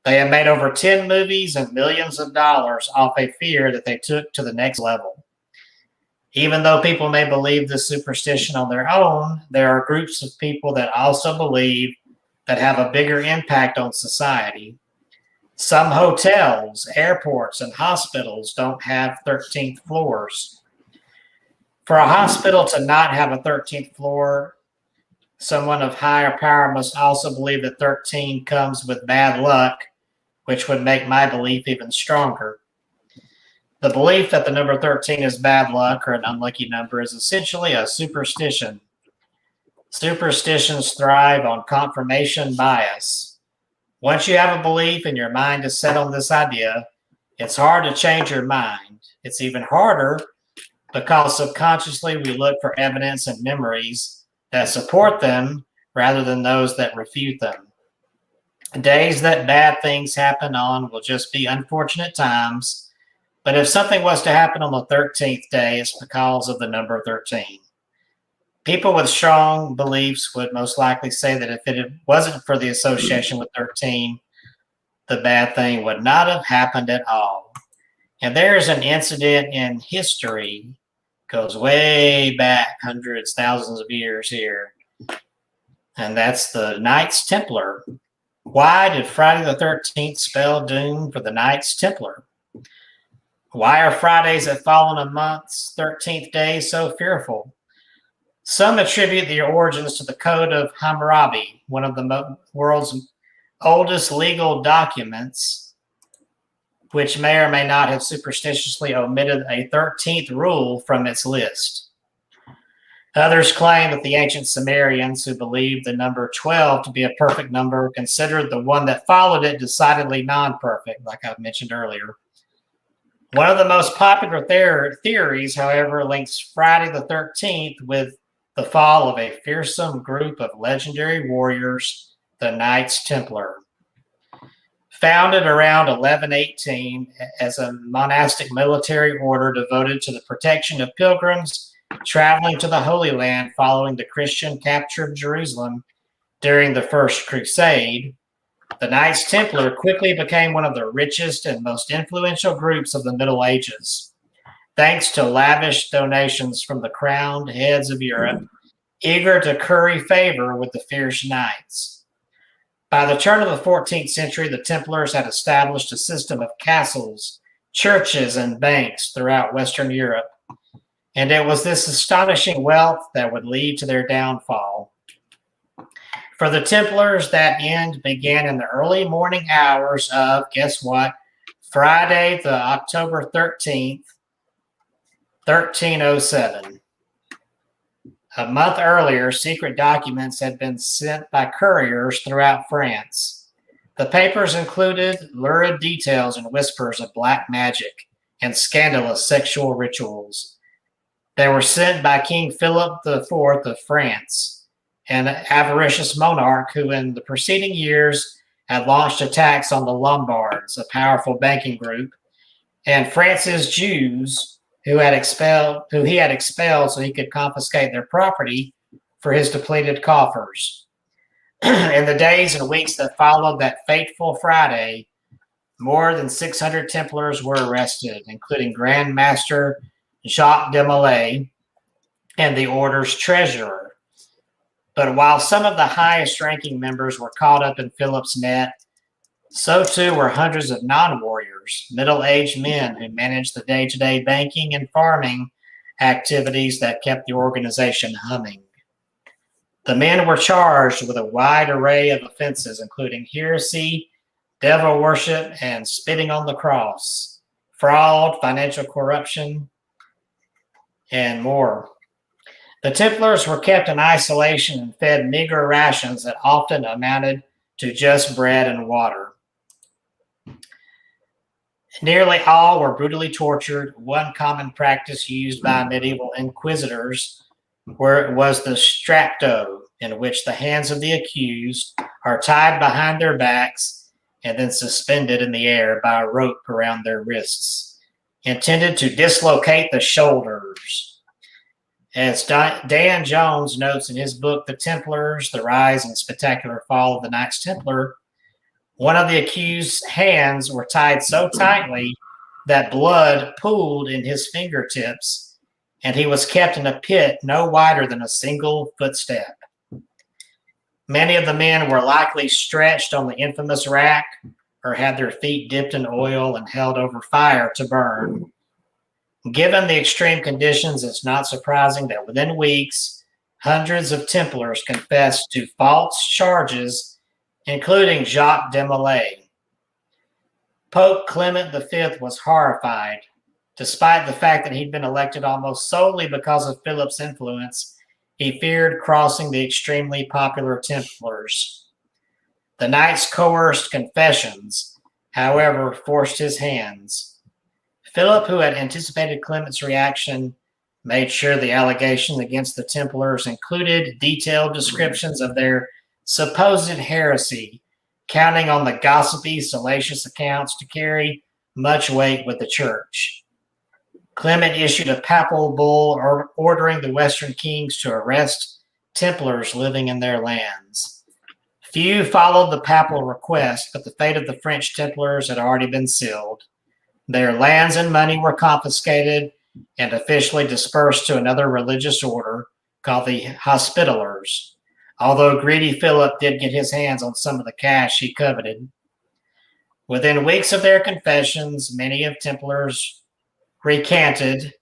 They have made over 10 movies and millions of dollars off a fear that they took to the next level. Even though people may believe this superstition on their own, there are groups of people that also believe that have a bigger impact on society. Some hotels, airports, and hospitals don't have 13th floors. For a hospital to not have a 13th floor, someone of higher power must also believe that 13 comes with bad luck, which would make my belief even stronger. The belief that the number 13 is bad luck or an unlucky number is essentially a superstition. Superstitions thrive on confirmation bias. Once you have a belief and your mind is set on this idea, it's hard to change your mind. It's even harder because subconsciously we look for evidence and memories that support them rather than those that refute them. Days that bad things happen on will just be unfortunate times, but if something was to happen on the 13th day, it's because of the number 13. People with strong beliefs would most likely say that if it wasn't for the association with 13, the bad thing would not have happened at all. And there's an incident in history, goes way back hundreds, thousands of years here, and that's the Knights Templar. Why did Friday the 13th spell doom for the Knights Templar? Why are Fridays that fall on a month's 13th day so fearful? Some attribute the origins to the Code of Hammurabi, one of the world's oldest legal documents, which may or may not have superstitiously omitted a 13th rule from its list. Others claim that the ancient Sumerians, who believed the number 12 to be a perfect number, considered the one that followed it decidedly non-perfect, like I've mentioned earlier. One of the most popular theories, however, links Friday the 13th with the fall of a fearsome group of legendary warriors, the Knights Templar. Founded around 1118 as a monastic military order devoted to the protection of pilgrims traveling to the Holy Land following the Christian capture of Jerusalem during the First Crusade, the Knights Templar quickly became one of the richest and most influential groups of the Middle Ages, thanks to lavish donations from the crowned heads of Europe, eager to curry favor with the fierce knights. By the turn of the 14th century, the Templars had established a system of castles, churches, and banks throughout Western Europe, and it was this astonishing wealth that would lead to their downfall. For the Templars, that end began in the early morning hours of, guess what, Friday, the October 13th, 1307. A month earlier, secret documents had been sent by couriers throughout France. The papers included lurid details and whispers of black magic and scandalous sexual rituals. They were sent by King Philip IV of France, an avaricious monarch who in the preceding years had launched attacks on the Lombards, a powerful banking group, and France's Jews, who he had expelled so he could confiscate their property for his depleted coffers. In the days and weeks that followed that fateful Friday, more than 600 Templars were arrested, including Grand Master Jacques de Molay and the order's treasurer. But while some of the highest-ranking members were caught up in Philip's net, so too were hundreds of non-warriors, middle-aged men who managed the day-to-day banking and farming activities that kept the organization humming. The men were charged with a wide array of offenses, including heresy, devil worship, and spitting on the cross, fraud, financial corruption, and more. The Templars were kept in isolation and fed meager rations that often amounted to just bread and water. Nearly all were brutally tortured. One common practice used by medieval inquisitors was the strapto, in which the hands of the accused are tied behind their backs and then suspended in the air by a rope around their wrists, intended to dislocate the shoulders. As Dan Jones notes in his book, The Templars, The Rise and Spectacular Fall of the Knights Templar, one of the accused's hands were tied so tightly that blood pooled in his fingertips, and he was kept in a pit no wider than a single footstep. Many of the men were likely stretched on the infamous rack or had their feet dipped in oil and held over fire to burn. Given the extreme conditions, it's not surprising that within weeks, hundreds of Templars confessed to false charges, including Jacques de Molay. Pope Clement V was horrified, despite the fact that he'd been elected almost solely because of Philip's influence. He feared crossing the extremely popular Templars. The knights' coerced confessions, however, forced his hands. Philip, who had anticipated Clement's reaction, made sure the allegations against the Templars included detailed descriptions of their supposed heresy, counting on the gossipy, salacious accounts to carry much weight with the church. Clement issued a papal bull ordering the Western kings to arrest Templars living in their lands. Few followed the papal request, but the fate of the French Templars had already been sealed. Their lands and money were confiscated and officially dispersed to another religious order called the Hospitallers, although greedy Philip did get his hands on some of the cash he coveted. Within weeks of their confessions, many of Templars recanted,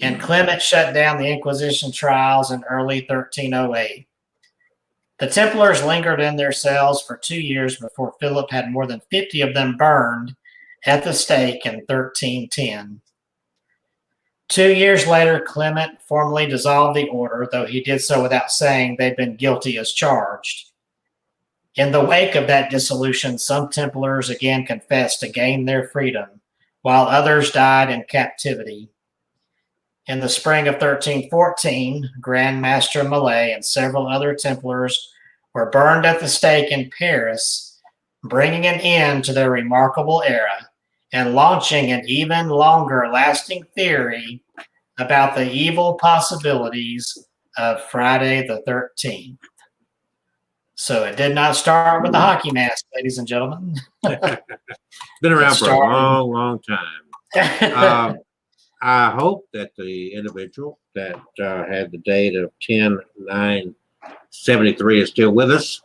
and Clement shut down the Inquisition trials in early 1308. The Templars lingered in their cells for 2 years before Philip had more than 50 of them burned at the stake in 1310. 2 years later, Clement formally dissolved the order, though he did so without saying they'd been guilty as charged. In the wake of that dissolution, some Templars again confessed to gain their freedom, while others died in captivity. In the spring of 1314, Grand Master Molay and several other Templars were burned at the stake in Paris, bringing an end to their remarkable era and launching an even longer lasting theory about the evil possibilities of Friday the 13th. So it did not start with the hockey mask, ladies and gentlemen. Been around for a long, long time. I hope that the individual that had the date of 10/9/73 is still with us.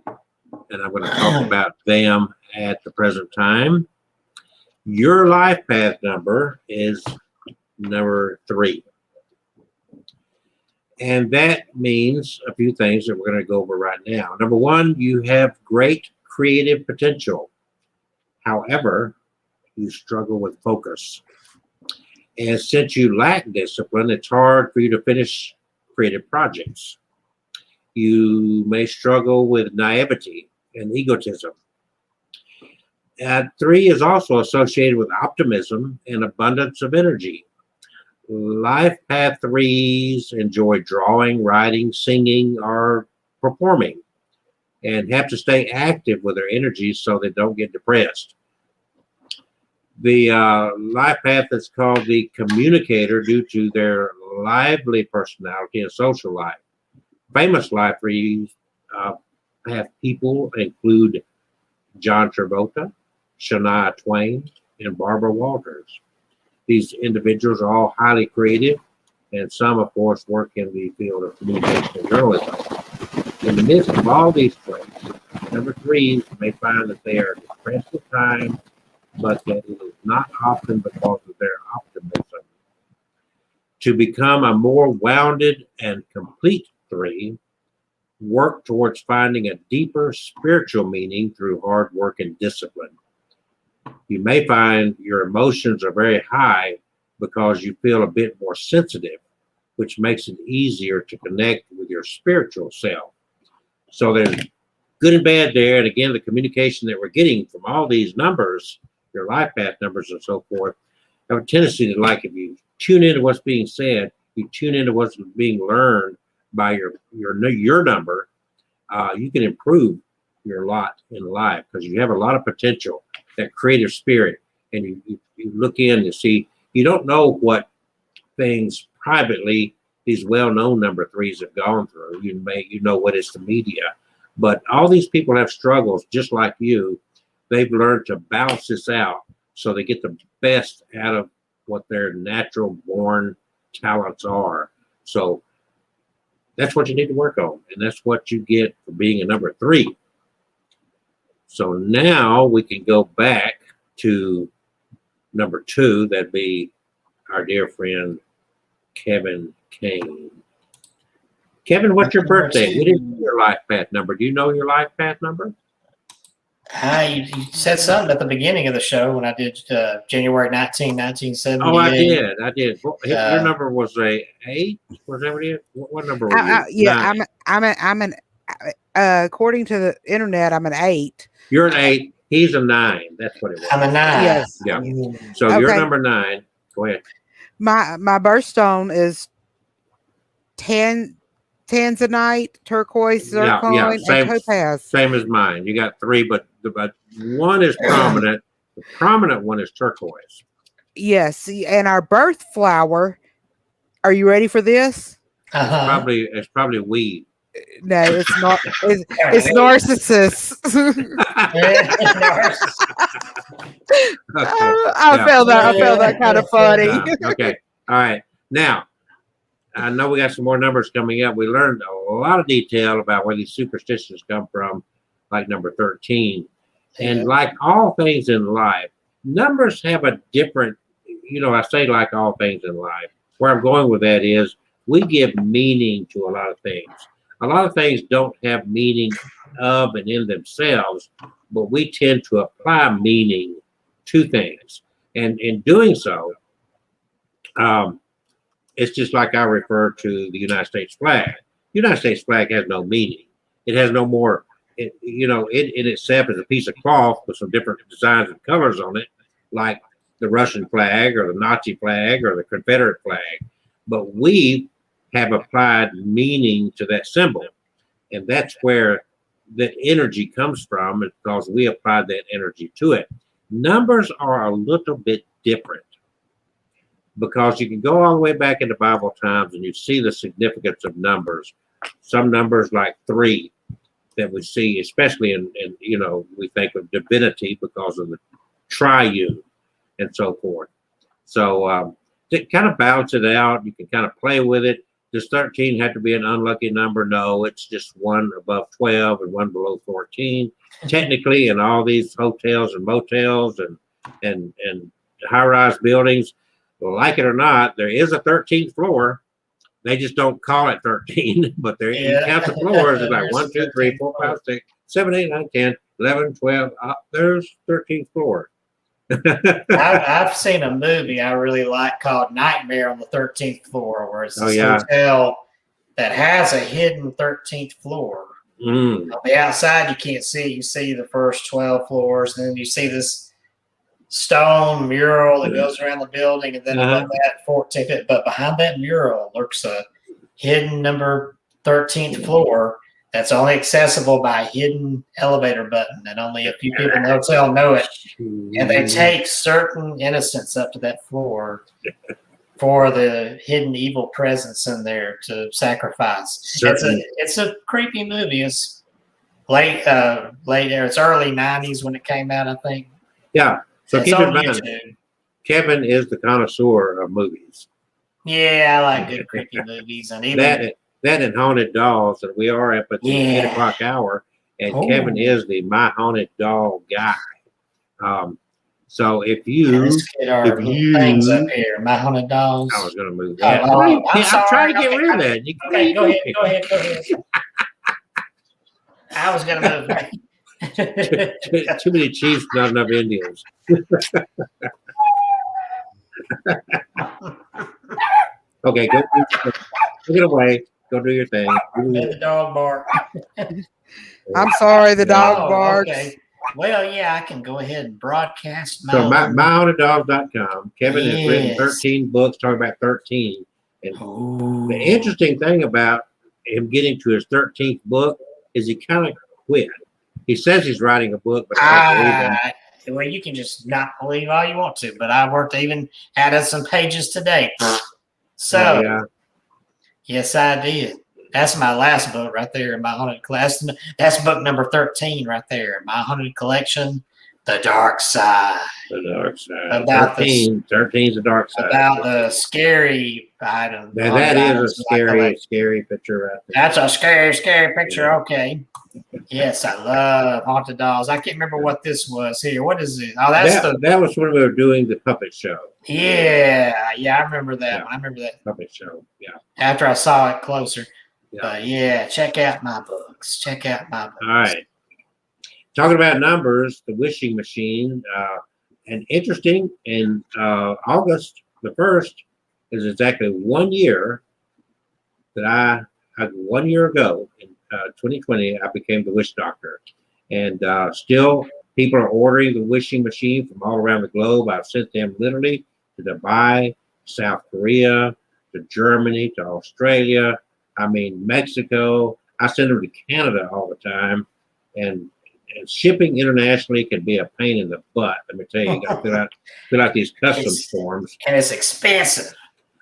And I'm going to talk about them at the present time. Your life path number is number 3. And that means a few things that we're going to go over right now. Number 1, you have great creative potential. However, you struggle with focus. And since you lack discipline, it's hard for you to finish creative projects. You may struggle with naivety and egotism. 3 is also associated with optimism and abundance of energy. Life path 3s enjoy drawing, writing, singing, or performing, and have to stay active with their energy so they don't get depressed. The life path is called the communicator due to their lively personality and social life. Famous life 3 path people include John Travolta, Shania Twain, and Barbara Walters. These individuals are all highly creative, and some, of course, work in the field of communication and journalism. In the midst of all these traits, number 3s may find that they are depressed at times, but that it is not often because of their optimism. To become a more rounded and complete 3, work towards finding a deeper spiritual meaning through hard work and discipline. You may find your emotions are very high because you feel a bit more sensitive, which makes it easier to connect with your spiritual self. So there's good and bad there. And again, the communication that we're getting from all these numbers, your life path numbers and so forth, have a tendency to, like, if you tune into what's being said, you tune into what's being learned by your number, you can improve your lot in life because you have a lot of potential, that creative spirit, and you look in to see. You don't know what things privately these well-known number threes have gone through. You know what is the media, but all these people have struggles just like you. They've learned to balance this out so they get the best out of what their natural born talents are. So that's what you need to work on, and that's what you get for being a number three. So now we can go back to number two. That'd be our dear friend Kevin Kane. Kevin, what's your birthday? We didn't know your life path number. Do you know your life path number? You said something at the beginning of the show when I did January 19, 1978. Oh, I did. Your number was a 8. Was that what it is? What number were you? Yeah, I'm an according to the internet, I'm an 8. You're an 8. He's a 9. That's what it was. I'm a 9. Yes. Yeah. So Okay. you're number 9. Go ahead. My birthstone is tanzanite, turquoise, zircon, and topaz. Same as mine. You got 3, but one is prominent. The prominent one is turquoise. Yes, and our birth flower. Are you ready for this? It's probably weed. No, it's not. It's narcissus. I felt that kind of funny. Okay. All right. Now, I know we got some more numbers coming up. We learned a lot of detail about where these superstitions come from, like number 13. And like all things in life, numbers have a different, I say like all things in life. Where I'm going with that is we give meaning to a lot of things. A lot of things don't have meaning of and in themselves, but we tend to apply meaning to things. And in doing so, it's just like I refer to the United States flag. The United States flag has no meaning. It has no more, it in itself is a piece of cloth with some different designs and colors on it, like the Russian flag or the Nazi flag or the Confederate flag. But we have applied meaning to that symbol. And that's where that energy comes from, because we applied that energy to it. Numbers are a little bit different, because you can go all the way back into Bible times and you see the significance of numbers. Some numbers like 3 that we see, especially in we think of divinity because of the triune and so forth. So to kind of balance it out, you can kind of play with it. Does 13 have to be an unlucky number? No, it's just 1 above 12 and 1 below 14. Technically, in all these hotels and motels and high-rise buildings, like it or not, there is a 13th floor. They just don't call it 13, but you count the floors. It's like 1, 2, 3, 4, 5, 6, 7, 8, 9, 10, 11, 12. There's 13th floor. I've seen a movie I really like called Nightmare on the 13th Floor, where it's this hotel that has a hidden 13th floor. On the outside, you can't see. You see the first 12 floors, and then you see this stone mural that goes around the building, and then above that 14th. But behind that mural lurks a hidden number 13th floor that's only accessible by a hidden elevator button, and only a few people in the hotel know it. And they take certain innocents up to that floor for the hidden evil presence in there to sacrifice. It's a creepy movie. It's late there. It's early 90s when it came out, I think. Yeah. So keep in mind, YouTube. Kevin is the connoisseur of movies. Yeah, I like good creepy movies, and even that and Haunted Dolls, and we are up at the 8 o'clock hour, and Kevin is the My Haunted Doll guy. So if you things up here, My Haunted Dolls. I was going to move that. I'm trying to get rid of that. Okay, go ahead. I was going to move that. Too many chiefs, not enough Indians. Okay, go get away. Go do your thing. The dog bark. I'm sorry, the dog barks. Okay. Well, yeah, I can go ahead and broadcast my myhaunteddogs.com. Kevin has written 13 books talking about 13. And the interesting thing about him getting to his 13th book is he kind of quit. He says he's writing a book, but I don't believe him. Well, you can just not believe all you want to, but I worked even added some pages today. So, Yeah. yes, I did. That's my last book right there in my haunted class. That's book number 13 right there. My haunted collection, The Dark Side. The dark side. About 13 is the dark side. About the scary item. Now that is a scary picture right there. That's a scary picture. Yeah. Okay. Yes, I love haunted dolls. I can't remember what this was here. What is it? Oh, that was when we were doing the puppet show. Yeah, I remember that one. I remember that puppet show. Yeah. After I saw it closer. Yeah. But yeah, check out my books. Check out my books. All right. Talking about numbers, the wishing machine, and interesting, in August the 1st is exactly 1 year that I 1 year ago in 2020, I became the wish doctor. And still, people are ordering the wishing machine from all around the globe. I've sent them literally to Dubai, South Korea, to Germany, to Australia, Mexico. I send them to Canada all the time. And shipping internationally can be a pain in the butt. Let me tell you, you got to fill out these customs forms. And it's expensive.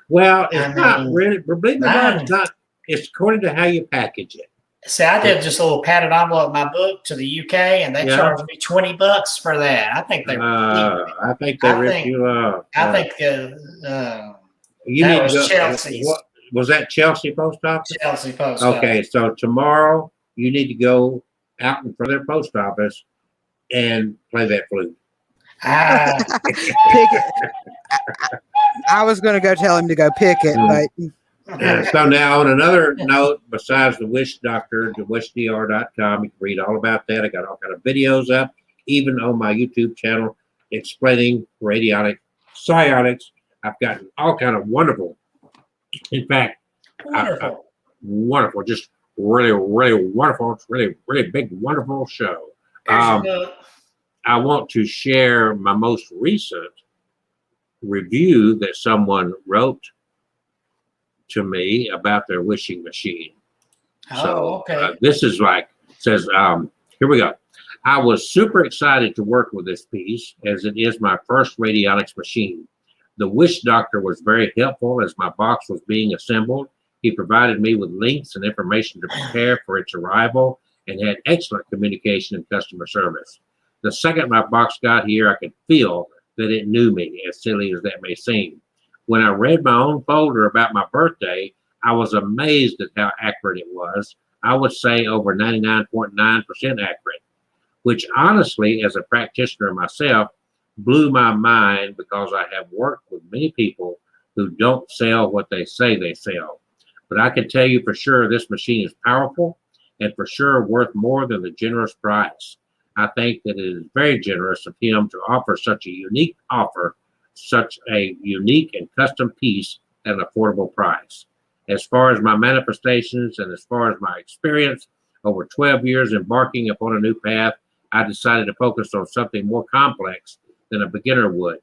Well, it's not really. Believe me or not, it's not. It's according to how you package it. See, I did just a little padded envelope my book to the UK, and they charged me $20 for that. I think they. I think they ripped you off. I think you that need was to go, Chelsea's. What was that? Chelsea post office. Chelsea post office. office. Okay, so tomorrow you need to go out in front of their post office and play that flute. Pick it. I was going to go tell him to go pick it, but. So now on another note, besides the Wish Doctor, the wishdr.com, you can read all about that. I got all kind of videos up, even on my YouTube channel, explaining radionic psionics. I've gotten all kind of wonderful. In fact, wonderful, just really wonderful. It's really big, wonderful show. I want to share my most recent review that someone wrote to me about their wishing machine. Okay. This is says, here we go. I was super excited to work with this piece as it is my first radionics machine. The Wish Doctor was very helpful as my box was being assembled. He provided me with links and information to prepare for its arrival and had excellent communication and customer service. The second my box got here, I could feel that it knew me, as silly as that may seem. When I read my own folder about my birthday, I was amazed at how accurate it was. I would say over 99.9% accurate, which honestly, as a practitioner myself, blew my mind because I have worked with many people who don't sell what they say they sell. But I can tell you for sure this machine is powerful and for sure worth more than the generous price. I think that it is very generous of him to offer such a unique and custom piece at an affordable price. As far as my manifestations and as far as my experience over 12 years embarking upon a new path, I decided to focus on something more complex than a beginner would.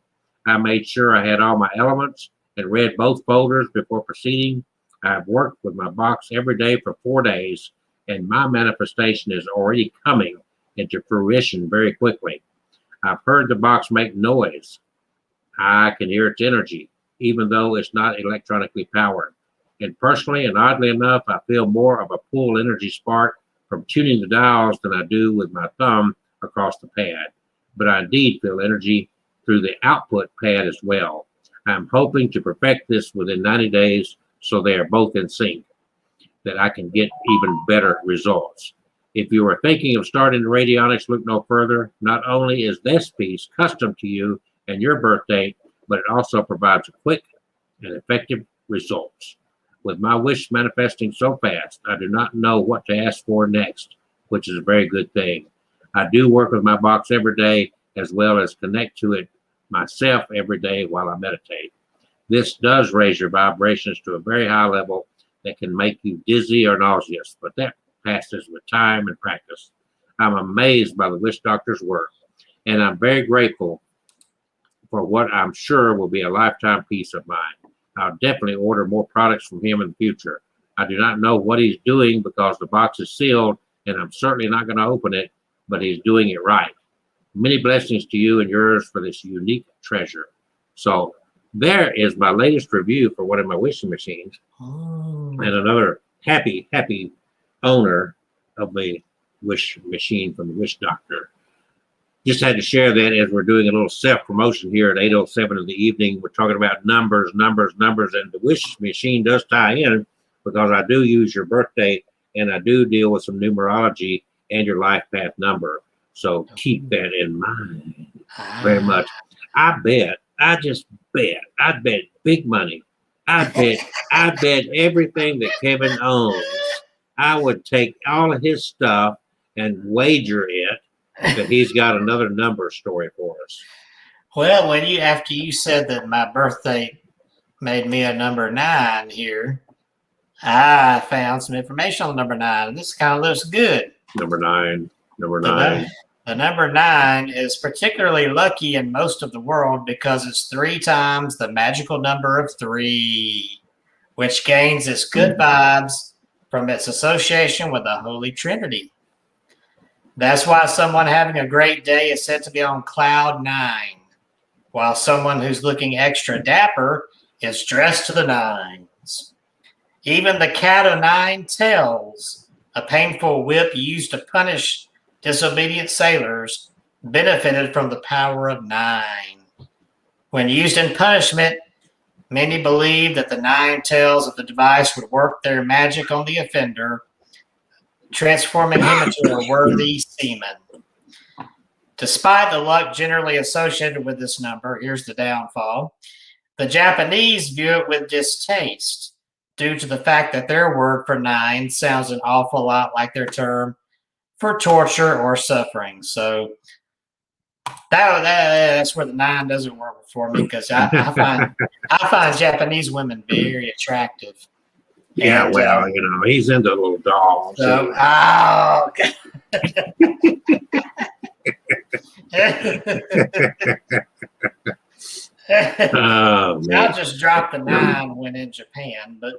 I made sure I had all my elements and read both folders before proceeding. I've worked with my box every day for 4 days, and my manifestation is already coming into fruition very quickly. I've heard the box make noise. I can hear its energy, even though it's not electronically powered. And personally, and oddly enough, I feel more of a pull energy spark from tuning the dials than I do with my thumb across the pad. But I indeed feel energy through the output pad as well. I'm hoping to perfect this within 90 days so they are both in sync, that I can get even better results. If you are thinking of starting the radionics, look no further. Not only is this piece custom to you and your birth date, but it also provides quick and effective results. With my wish manifesting so fast, I do not know what to ask for next, which is a very good thing. I do work with my box every day, as well as connect to it myself every day while I meditate. This does raise your vibrations to a very high level that can make you dizzy or nauseous, but that passes with time and practice. I'm amazed by the Wish Doctor's work, and I'm very grateful for what I'm sure will be a lifetime piece of mine. I'll definitely order more products from him in the future. I do not know what he's doing because the box is sealed and I'm certainly not going to open it, but he's doing it right. Many blessings to you and yours for this unique treasure. So there is my latest review for one of my wishing machines. And another happy owner of the wish machine from the Wish Doctor. Just had to share that as we're doing a little self-promotion here at 8:07 in the evening. We're talking about numbers, and the wish machine does tie in because I do use your birthday and I do deal with some numerology and your life path number. So keep that in mind very much. I bet big money. I bet everything that Kevin owns. I would take all of his stuff and wager it that he's got another number story for us. Well, after you said that my birthday made me a number 9 here, I found some information on number 9, and this kind of looks good. Number nine. The number 9 is particularly lucky in most of the world because it's 3 times the magical number of 3, which gains its good vibes from its association with the Holy Trinity. That's why someone having a great day is said to be on cloud 9, while someone who's looking extra dapper is dressed to the nines. Even the cat o' 9 tails, a painful whip used to punish disobedient sailors, benefited from the power of 9. When used in punishment, many believed that the 9 tails of the device would work their magic on the offender, transforming him into a worthy seaman. Despite the luck generally associated with this number, here's the downfall. The Japanese view it with distaste due to the fact that their word for 9 sounds an awful lot like their term for torture or suffering. So that's where the 9 doesn't work for me, because I find Japanese women very attractive. Yeah, and, well, he's into little dolls. So, okay. Oh, man. I'll just drop the 9 when in Japan, but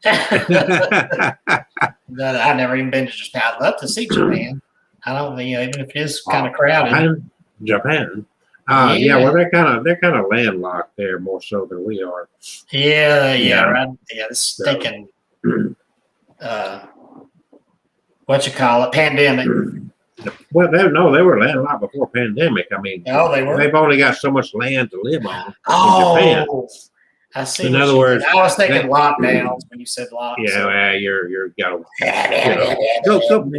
I've never even been to Japan. I'd love to see Japan. I don't, even if it is kind of crowded. Japan. Yeah, well, they're kind of landlocked there more so than we are. Yeah, right. Yeah, this thinking, pandemic. Well, they were landlocked before pandemic. I mean, they were. They've only got so much land to live on in Japan. I see. In other words, I was thinking lockdowns when you said lockdowns. Yeah, so. Well, you're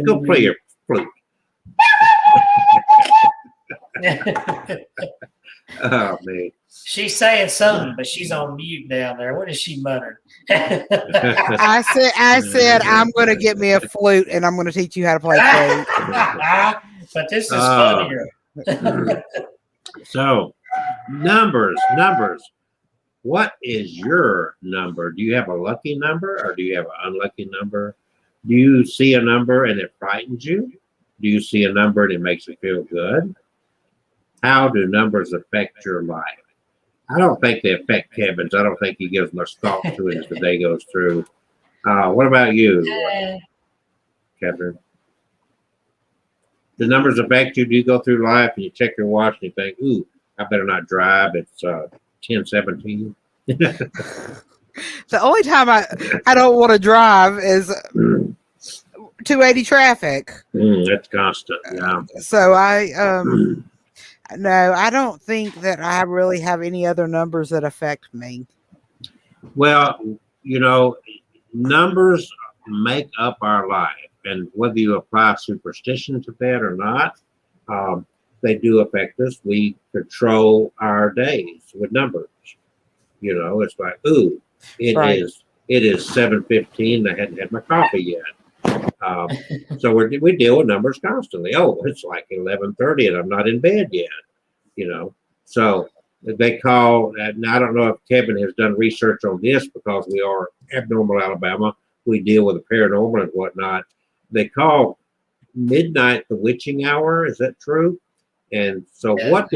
go play your flute. Oh man. She's saying something, but she's on mute down there. What is she muttering? I said I'm going to get me a flute and I'm going to teach you how to play flute. But this is funnier. So, numbers. What is your number? Do you have a lucky number or do you have an unlucky number? Do you see a number and it frightens you? Do you see a number and it makes you feel good? How do numbers affect your life? I don't think they affect Kevin's. I don't think he gives much thought to it as the day goes through. What about you, Kevin? Do numbers affect you? Do you go through life and you check your watch and you think, ooh, I better not drive. It's 10:17. The only time I don't want to drive is 280 traffic. That's constant. Yeah. So no, I don't think that I really have any other numbers that affect me. Well, numbers make up our life, and whether you apply superstition to that or not, they do affect us. We control our days with numbers. It's like, ooh, it is 7:15. I hadn't had my coffee yet. So we deal with numbers constantly. Oh, it's like 11:30 and I'm not in bed yet. So they call. Now I don't know if Kevin has done research on this because we are abnormal Alabama. We deal with the paranormal and whatnot. They call midnight the witching hour. Is that true? And so what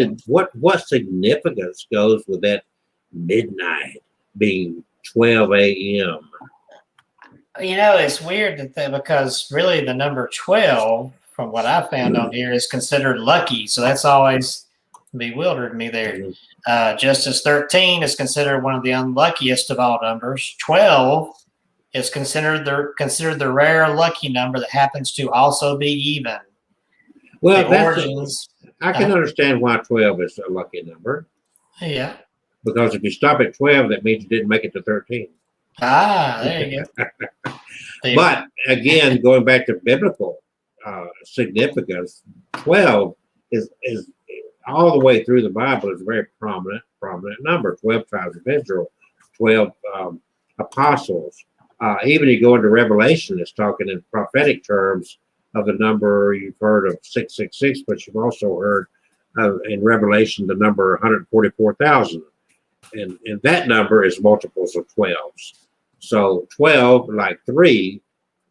significance goes with that midnight being 12 a.m.? It's weird because really the number 12, from what I found on here, is considered lucky. So that's always bewildered me there. Just as 13 is considered one of the unluckiest of all numbers, 12 is considered the rare lucky number that happens to also be even. Well, The origins. I can understand why 12 is a lucky number. Yeah. Because if you stop at 12, that means you didn't make it to 13. There you go. But again, going back to biblical significance, 12 is all the way through the Bible is a very prominent number. 12 tribes of Israel, 12 apostles. Even you go into Revelation, it's talking in prophetic terms of the number you've heard of 666, but you've also heard in Revelation the number 144,000. And that number is multiples of 12s. So 12, like 3,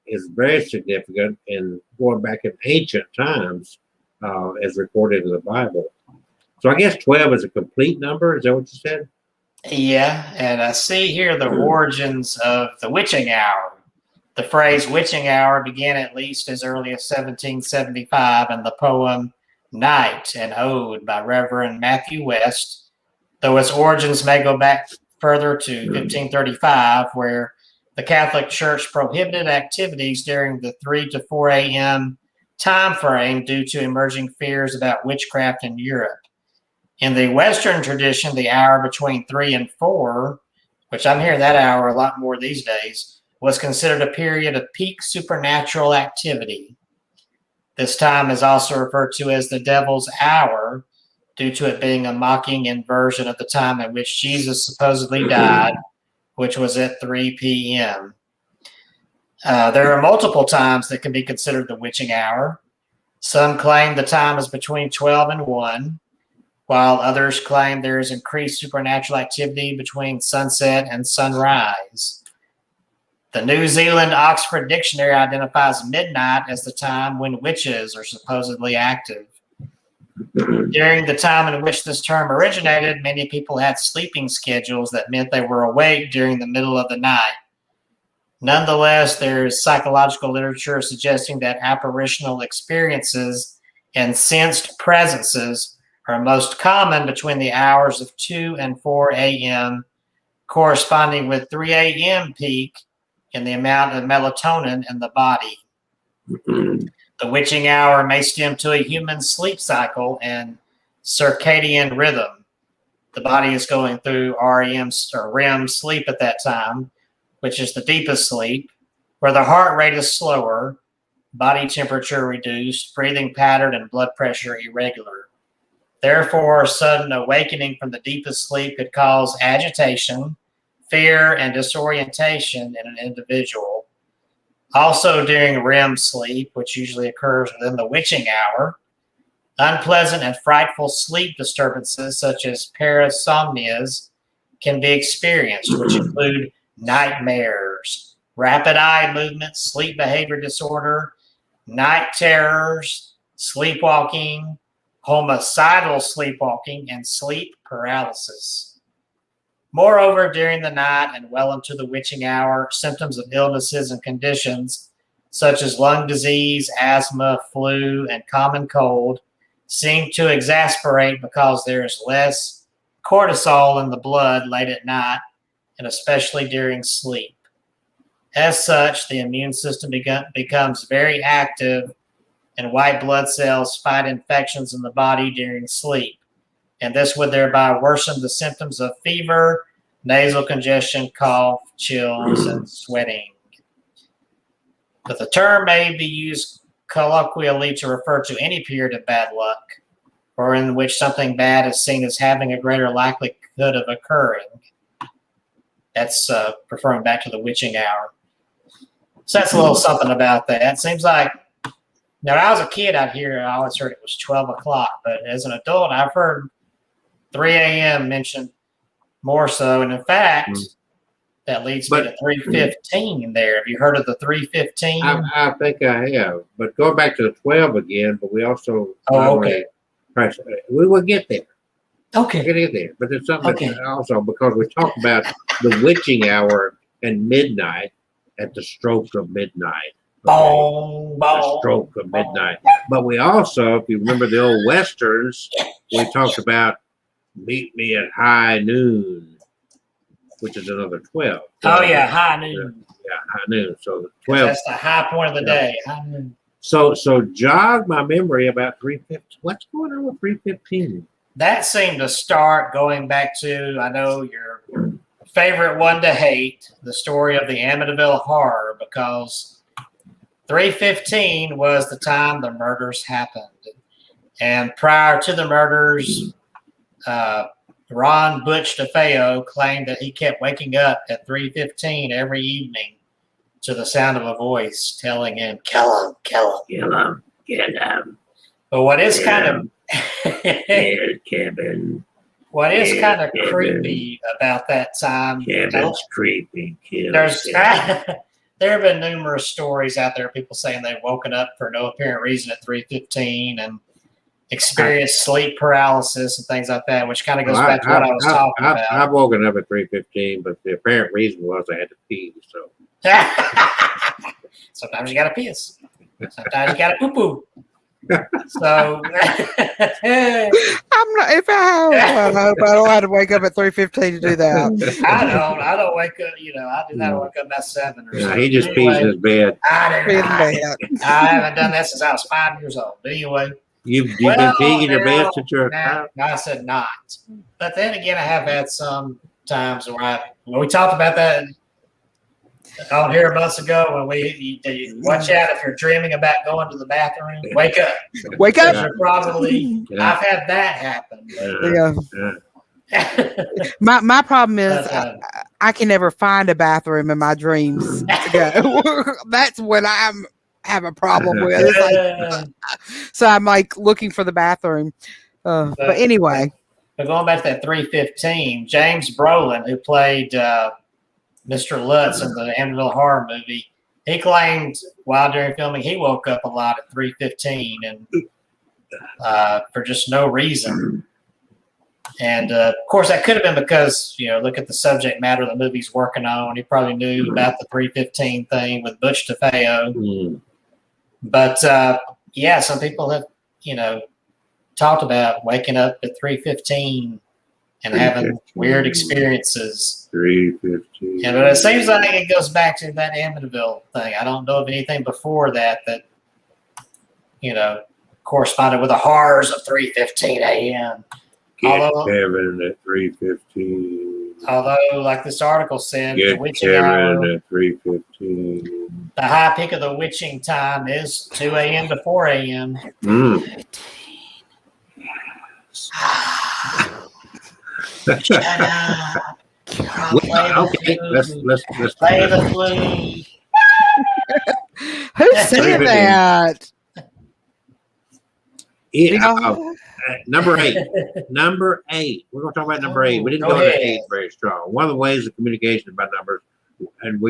is very significant in going back in ancient times as recorded in the Bible. So I guess 12 is a complete number. Is that what you said? Yeah, and I see here the origins of the witching hour. The phrase witching hour began at least as early as 1775 in the poem Night, an Ode by Reverend Matthew West, though its origins may go back further to 1535, where the Catholic Church prohibited activities during the 3 to 4 a.m. time frame due to emerging fears about witchcraft in Europe. In the Western tradition, the hour between 3 and 4, which I'm hearing that hour a lot more these days, was considered a period of peak supernatural activity. This time is also referred to as the devil's hour, due to it being a mocking inversion of the time at which Jesus supposedly died, which was at 3 p.m. There are multiple times that can be considered the witching hour. Some claim the time is between 12 and 1, while others claim there is increased supernatural activity between sunset and sunrise. The New Zealand Oxford Dictionary identifies midnight as the time when witches are supposedly active. During the time in which this term originated, many people had sleeping schedules that meant they were awake during the middle of the night. Nonetheless, there is psychological literature suggesting that apparitional experiences and sensed presences are most common between the hours of 2 and 4 a.m., corresponding with 3 a.m. peak in the amount of melatonin in the body. The witching hour may stem to a human sleep cycle and circadian rhythm. The body is going through REM or REM sleep at that time, which is the deepest sleep, where the heart rate is slower, body temperature reduced, breathing pattern and blood pressure irregular. Therefore, sudden awakening from the deepest sleep could cause agitation, fear, and disorientation in an individual. Also, during REM sleep, which usually occurs within the witching hour, unpleasant and frightful sleep disturbances such as parasomnias can be experienced, which include nightmares, rapid eye movement, sleep behavior disorder, night terrors, sleepwalking, homicidal sleepwalking, and sleep paralysis. Moreover, during the night and well into the witching hour, symptoms of illnesses and conditions such as lung disease, asthma, flu, and common cold seem to exasperate because there is less cortisol in the blood late at night, and especially during sleep. As such, the immune system becomes very active, and white blood cells fight infections in the body during sleep. And this would thereby worsen the symptoms of fever, nasal congestion, cough, chills, and sweating. But the term may be used colloquially to refer to any period of bad luck, or in which something bad is seen as having a greater likelihood of occurring. That's referring back to the witching hour. So that's a little something about that. It seems like, now, when I was a kid out here, I always heard it was 12 o'clock, but as an adult, I've heard 3 a.m. mentioned more so. And in fact, that leads me to 3:15 there. Have you heard of the 3:15? I think I have. But going back to the 12 again, but we also... okay. We will get there. Okay. We'll get there. But it's something also because we talk about the witching hour and midnight at the stroke of midnight. Boom, The boom. stroke of midnight. But we also, if you remember the old westerns, we talked about meet me at high noon, which is another 12. Oh yeah, high noon. Yeah, high noon. So the 'Cause 12. that's the high point of the day. High noon. So jog my memory about 315. What's going on with 315? That seemed to start going back to, I know your favorite one to hate, the story of the Amityville Horror, because 315 was the time the murders happened. And prior to the murders, Ron Butch DeFeo claimed that he kept waking up at 3:15 every evening to the sound of a voice telling him, "Kill him, kill him, Kill him, get him. But what is kind of Kevin. what is Yeah, kind of Kevin. creepy about that time? Kevin's creepy. Kill There's Kevin. there have been numerous stories out there, people saying they've woken up for no apparent reason at 3:15 and experienced sleep paralysis and things like that, which kind of goes back to what I was talking about. I've woken up at 3:15, but the apparent reason was I had to pee. So Sometimes you gotta piss. Sometimes you gotta poo poo. So I'm not. If I hope I don't have to wake up at 3:15 to do that. I don't wake up. I do not wake up at 7 or something. he just pees in his bed. I haven't done that since I was 5 years old. But anyway, You've been peeing in your bed since you're I said not. But then again, I have had some times where we talked about that on here months ago when you watch out if you're dreaming about going to the bathroom. Wake up. Wake up. You're probably I've had that happen. Yeah. My problem is I can never find a bathroom in my dreams to go. That's when I have a problem with. It's like, so I'm like looking for the bathroom. But anyway. But going back to that 3:15, James Brolin, who played Mr. Lutz in the Amityville Horror movie, he claimed while during filming he woke up a lot at 3:15 and for just no reason. And of course, that could have been because look at the subject matter the movie's working on. He probably knew about the 3:15 thing with Butch DeFeo. But some people have talked about waking up at 3:15 and having weird experiences. 3:15. Yeah, but it seems like it goes back to that Amityville thing. I don't know of anything before that corresponded with the horrors of 3:15 a.m. Get Kevin at 3:15. Although, like this article said, Get the witching Kevin hour, at 3:15. the high peak of the witching time is 2 a.m. to 4 a.m. Shut up. Okay, let's play the flute. Who said that? Number 8. Number 8. We're going to talk about number 8. We didn't go to 8 very strong. One of the ways of communication about numbers, and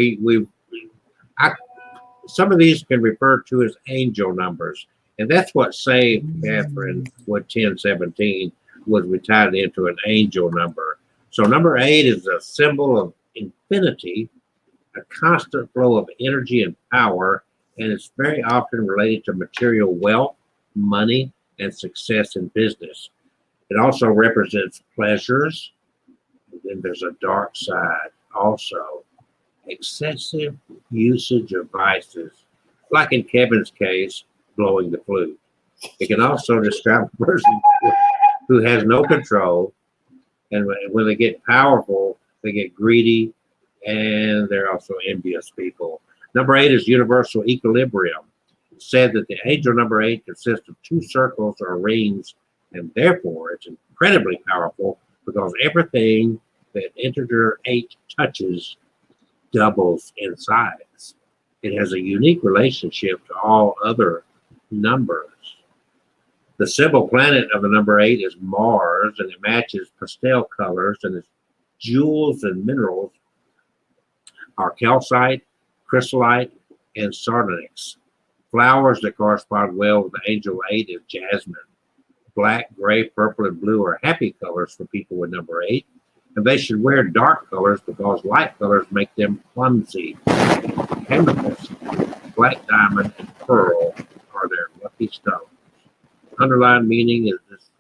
some of these can refer to as angel numbers, and that's what saved Catherine with 1017 was we tied it into an angel number. So number 8 is a symbol of infinity, a constant flow of energy and power, and it's very often related to material wealth, money, and success in business. It also represents pleasures. And then there's a dark side also. Excessive usage of vices, like in Kevin's case, blowing the flute. It can also describe a person who has no control, and when they get powerful, they get greedy, and they're also envious people. Number 8 is universal equilibrium. It's said that the angel number 8 consists of 2 circles or rings, and therefore it's incredibly powerful because everything that integer 8 touches doubles in size. It has a unique relationship to all other numbers. The symbol planet of the number 8 is Mars, and it matches pastel colors, and its jewels and minerals are calcite, chrysolite, and sardonyx. Flowers that correspond well with the angel 8 is jasmine. Black, gray, purple, and blue are happy colors for people with number 8, and they should wear dark colors because light colors make them clumsy. Amethyst, black diamond, and pearl are their lucky stones. Underlying meaning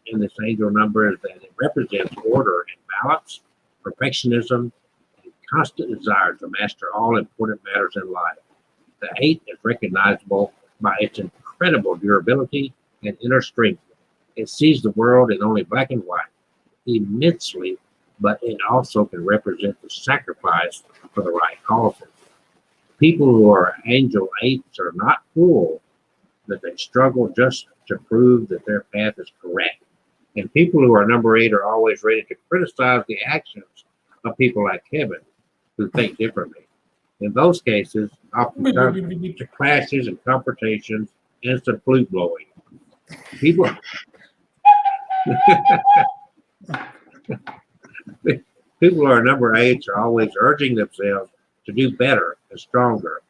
in this angel number is that it represents order and balance, perfectionism, and constant desire to master all important matters in life. The 8 is recognizable by its incredible durability and inner strength. It sees the world in only black and white, immensely, but it also can represent the sacrifice for the right causes. People who are angel 8s are not cruel, but they struggle just to prove that their path is correct. And people who are number 8 are always ready to criticize the actions of people like Kevin, who think differently. In those cases, often comes to clashes and confrontations, instant flute blowing. People, people who are number 8s are always urging themselves to do better and stronger.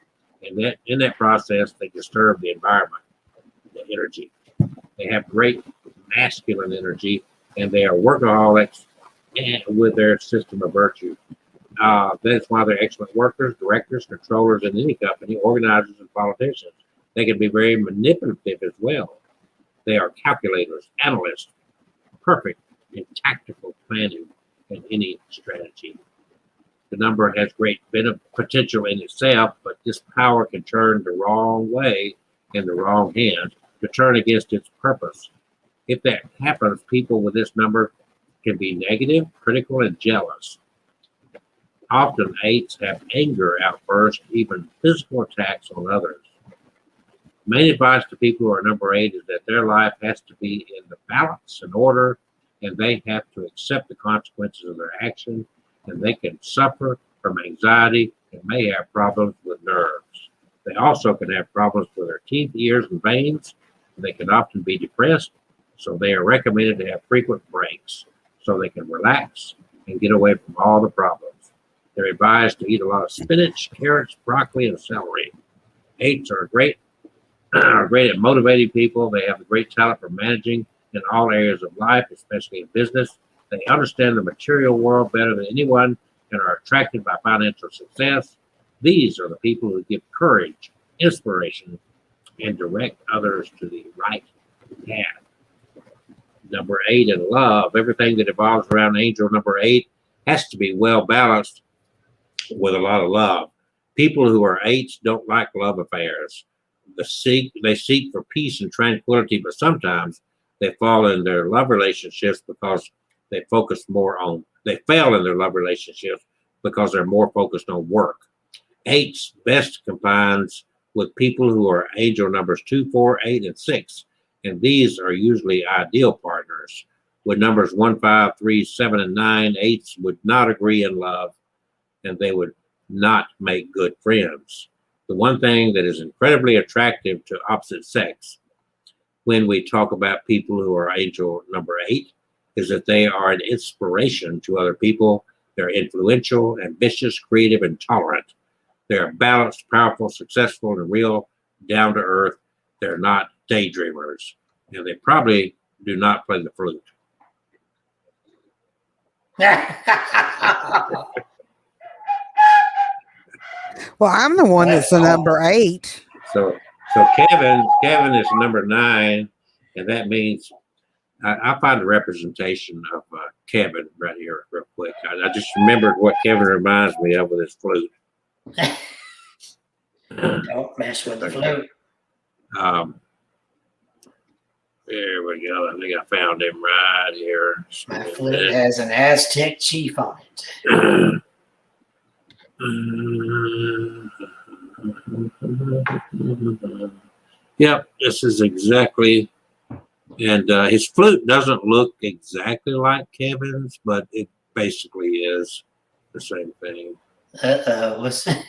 And that in that process, they disturb the environment, the energy. They have great masculine energy, and they are workaholics with their system of virtue. That's why they're excellent workers, directors, controllers in any company, organizers, and politicians. They can be very manipulative as well. They are calculators, analysts, perfect in tactical planning in any strategy. The number has great potential in itself, but this power can turn the wrong way in the wrong hands to turn against its purpose. If that happens, people with this number can be negative, critical, and jealous. Often 8s have anger outbursts, even physical attacks on others. Main advice to people who are number 8 is that their life has to be in the balance and order, and they have to accept the consequences of their action, and they can suffer from anxiety and may have problems with nerves. They also can have problems with their teeth, ears, and veins. They can often be depressed, so they are recommended to have frequent breaks so they can relax and get away from all the problems. They're advised to eat a lot of spinach, carrots, broccoli, and celery. 8s are great at motivating people. They have a great talent for managing in all areas of life, especially in business. They understand the material world better than anyone and are attracted by financial success. These are the people who give courage, inspiration, and direct others to the right path. Number 8 in love. Everything that evolves around angel number 8 has to be well balanced with a lot of love. People who are 8s don't like love affairs. They seek for peace and tranquility, but sometimes they fall in their love relationships because they fail in their love relationships because they're more focused on work. 8s best combines with people who are angel numbers 2, 4, 8, and 6. And these are usually ideal partners. With numbers 1, 5, 3, 7, and 9, 8s would not agree in love, and they would not make good friends. The one thing that is incredibly attractive to opposite sex when we talk about people who are angel number 8 is that they are an inspiration to other people. They're influential, ambitious, creative, and tolerant. They're balanced, powerful, successful, and real, down to earth. They're not daydreamers, and they probably do not play the flute. Well, I'm the one that's the number 8. So Kevin is number 9, and that means I find the representation of Kevin right here real quick. I just remembered what Kevin reminds me of with his flute. Don't mess with the flute. There we go. I think I found him right here. My flute has an Aztec chief on it. Yep, this is exactly. And his flute doesn't look exactly like Kevin's, but it basically is the same thing. What's that?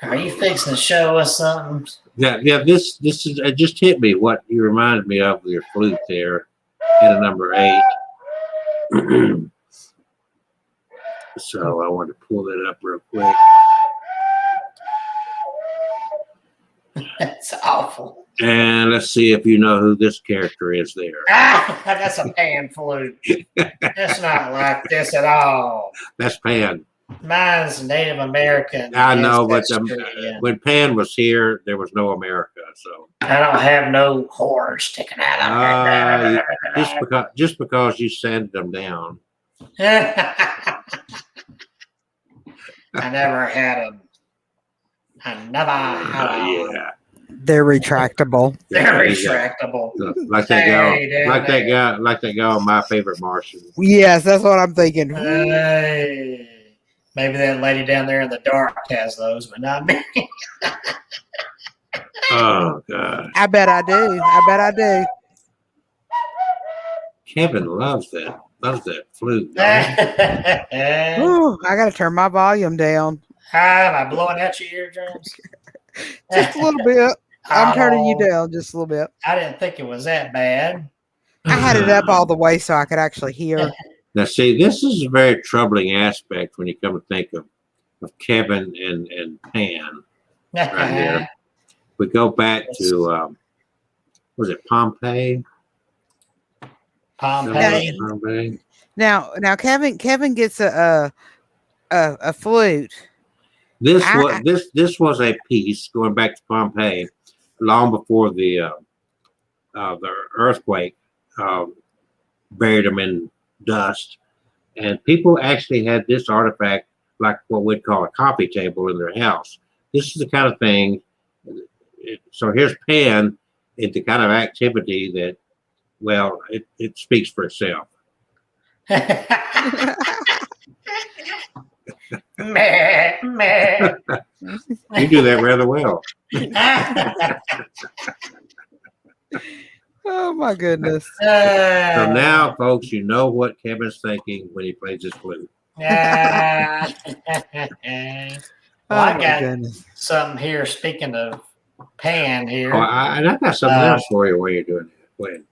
Are you fixing to show us something? Yeah. This is it. Just hit me what you reminded me of with your flute there, and a number 8. So I want to pull that up real quick. That's awful. And let's see if you know who this character is there. That's a pan flute. It's not like this at all. That's Pan. Mine's Native American. I know, but ancestry, when Pan was here, there was no America. So I don't have no horns sticking out of it. just because you sanded them down. I never had them. I never had them. Yeah. They're retractable. They're retractable. Like that guy on My Favorite Martian. Yes, that's what I'm thinking. Hey. Maybe that lady down there in the dark has those, but not me. Oh God. I bet I do. Kevin loves that flute. Ooh, I gotta turn my volume down. Am I blowing out your eardrums? Just a little bit. I'm turning you down just a little bit. I didn't think it was that bad. I had it up all the way so I could actually hear. Now, see, this is a very troubling aspect when you come to think of Kevin and Pan right here. We go back to, was it Pompeii? Pompeii. Now, Kevin gets a flute. This was a piece going back to Pompeii, long before the earthquake buried them in dust, and people actually had this artifact like what we'd call a coffee table in their house. This is the kind of thing. So here's Pan, it's the kind of activity that, well, it speaks for itself. Meh, meh. You do that rather well. Oh my goodness. So now, folks, you know what Kevin's thinking when he plays his flute. Well, I got something here. Speaking of Pan here. Oh, I got something else for you while you're doing that.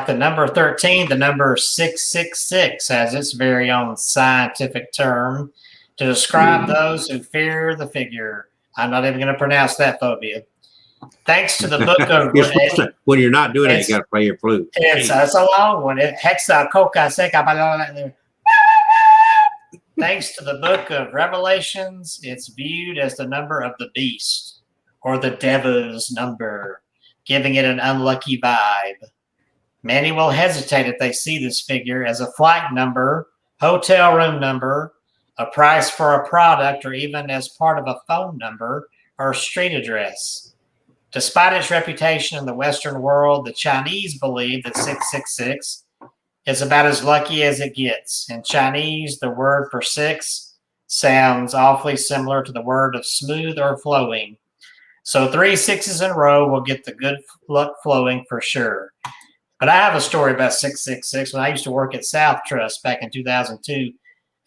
The number 13, the number 666 has its very own scientific term to describe those who fear the figure. I'm not even going to pronounce that phobia. Thanks to the book of when you're not doing it, you got to play your flute. It's a long one. Thanks to the book of Revelations, it's viewed as the number of the beast or the devil's number, giving it an unlucky vibe. Many will hesitate if they see this figure as a flight number, hotel room number, a price for a product, or even as part of a phone number or street address. Despite its reputation in the Western world, the Chinese believe that 666 is about as lucky as it gets. In Chinese, the word for six sounds awfully similar to the word of smooth or flowing. So 3 6s in a row will get the good luck flowing for sure. But I have a story about 666. When I used to work at South Trust back in 2002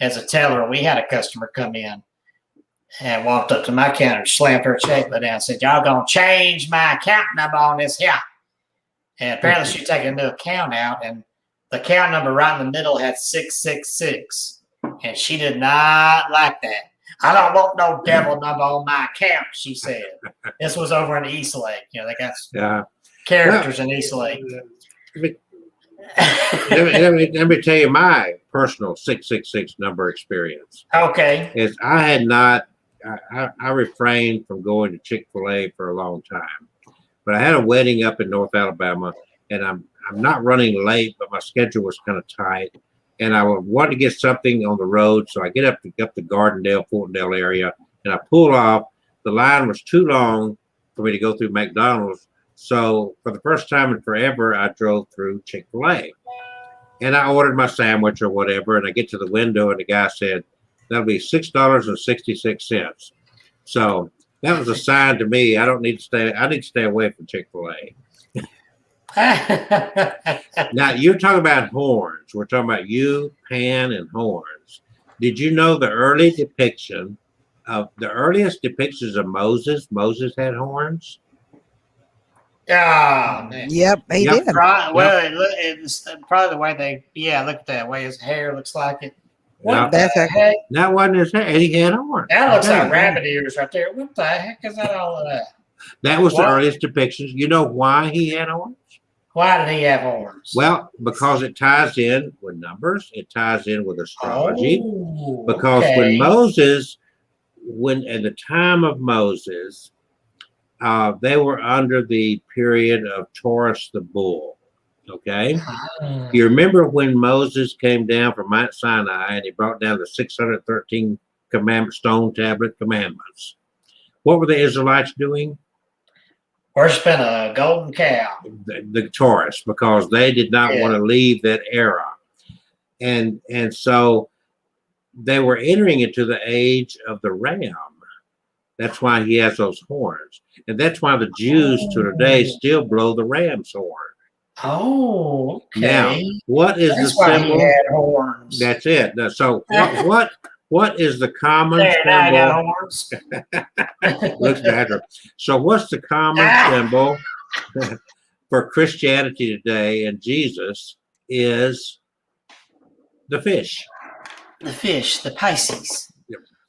as a teller, we had a customer come in and walked up to my counter, slammed her checkbook down, and said, "Y'all gonna change my account number on this here?" And apparently she'd taken a new account out, and the account number right in the middle had 666. And she did not like that. "I don't want no devil number on my account," she said. This was over in East Lake. You know, they got characters in East Lake. Let me tell you my personal 666 number experience. Okay. Is I refrained from going to Chick-fil-A for a long time, but I had a wedding up in North Alabama, and I'm not running late, but my schedule was kind of tight, and I wanted to get something on the road, so I get up the Gardendale, Fultondale area, and I pull off. The line was too long for me to go through McDonald's, so for the first time in forever, I drove through Chick-fil-A, and I ordered my sandwich or whatever, and I get to the window, and the guy said, "That'll be $6.66. So that was a sign to me. I need to stay away from Chick-fil-A. Now you're talking about horns. We're talking about you, Pan, and horns. Did you know the earliest depictions of Moses? Moses had horns. Oh, man. Yep, he did. It's probably the way look at that way his hair looks like it. What the heck? That wasn't his hair. He had horns. That looks like rabbit ears right there. What the heck is that all of that? That was the earliest depictions. You know why he had horns? Why did he have horns? Well, because it ties in with numbers, it ties in with astrology. Oh, Because okay. when Moses, when at the time of Moses, they were under the period of Taurus the bull. Okay. You remember when Moses came down from Mount Sinai and he brought down the 613 stone tablet commandments? What were the Israelites doing? Worshiping a golden cow. The Taurus, because they did not want to leave that era. And so they were entering into the age of the ram. That's why he has those horns. And that's why the Jews to today still blow the ram's horn. Oh, okay. Now, what is That's the why symbol? he had horns. That's it. So what is the common There, now I got symbol? horns. Looks better. So what's the common symbol for Christianity today and Jesus is the fish. The fish, the Pisces.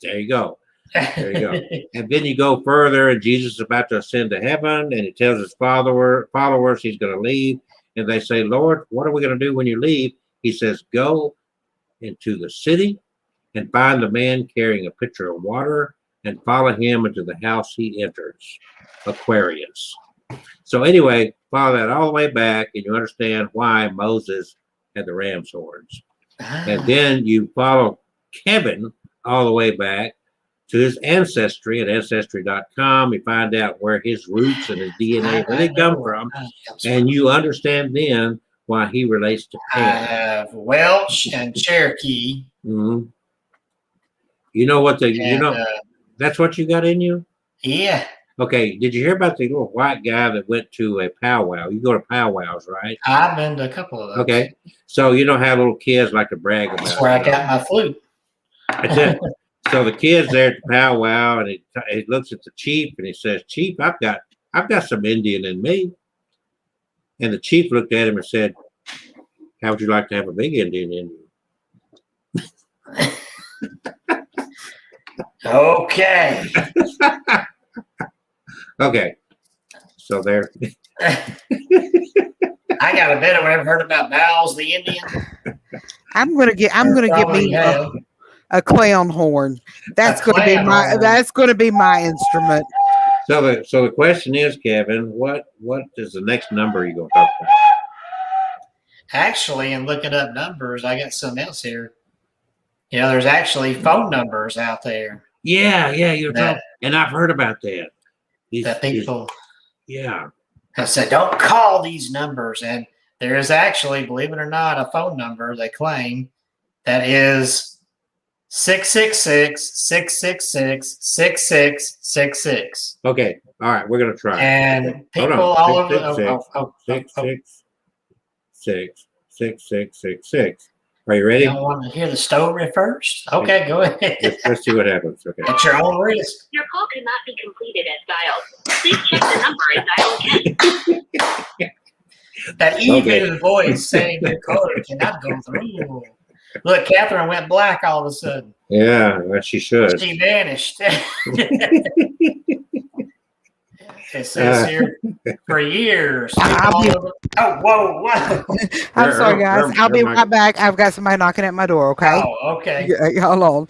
There you go. There you go. And then you go further, and Jesus is about to ascend to heaven, and he tells his followers he's going to leave. And they say, Lord, what are we going to do when you leave? He says, go into the city and find the man carrying a pitcher of water and follow him into the house he enters. Aquarius. So anyway, follow that all the way back, and you understand why Moses had the ram's horns. And then you follow Kevin all the way back to his ancestry at ancestry.com. You find out where his roots and his DNA really come from, and you understand then why he relates to I Pan. have Welsh and Cherokee. Mm-hmm. You know what that's what you got in you? Yeah. Okay, did you hear about the little white guy that went to a powwow? You go to powwows, right? I've been to a couple of those. Okay, so you know how little kids like to brag about That's where I got my flute. That's it. So the kid's there at the powwow, and he looks at the chief, and he says, "Chief, I've got some Indian in me." And the chief looked at him and said, "How would you like to have a big Indian in you?" Okay. Okay. So there. I got a bit. Have ever heard about Bowles the Indian? I'm gonna get me a clown horn. That's gonna be my instrument. So the question is, Kevin, what is the next number you're gonna talk about? Actually, in looking up numbers, I got something else here. You know, there's actually phone numbers out there. Yeah, you're talking, and I've heard about that. People. Yeah. I said, don't call these numbers. And there is actually, believe it or not, a phone number they claim that is 666-666-6666. Okay. All right. We're going to try. And people all over the 666-666-66. Are you ready? You don't want to hear the story first? Okay, go ahead. Let's see what happens. Okay. At your own risk. Your call could not be completed as dialed. Please check the number and dial again. That even voice saying the code cannot go through. Look, Catherine went black all of a sudden. Yeah, well, she should. She vanished. It says here for years. Whoa. I'm sorry, guys. I'll be right back. I've got somebody knocking at my door. Okay. Oh, okay. Hold on.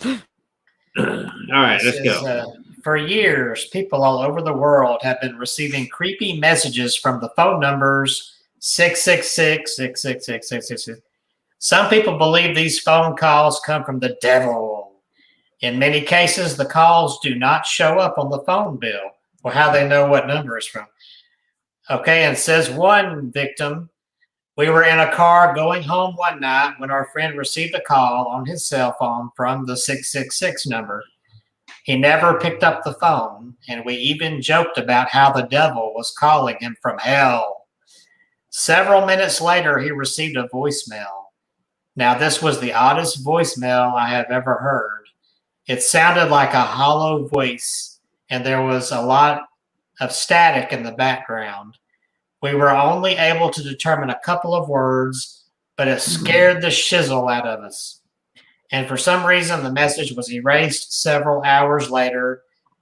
All right, let's go. For years, people all over the world have been receiving creepy messages from the phone numbers 666-666-666. Some people believe these phone calls come from the devil. In many cases, the calls do not show up on the phone bill or how they know what number it's from. Okay, and says one victim, we were in a car going home one night when our friend received a call on his cell phone from the 666 number. He never picked up the phone, and we even joked about how the devil was calling him from hell. Several minutes later, he received a voicemail. Now, this was the oddest voicemail I have ever heard. It sounded like a hollow voice, and there was a lot of static in the background. We were only able to determine a couple of words, but it scared the shizzle out of us. And for some reason, the message was erased several hours later,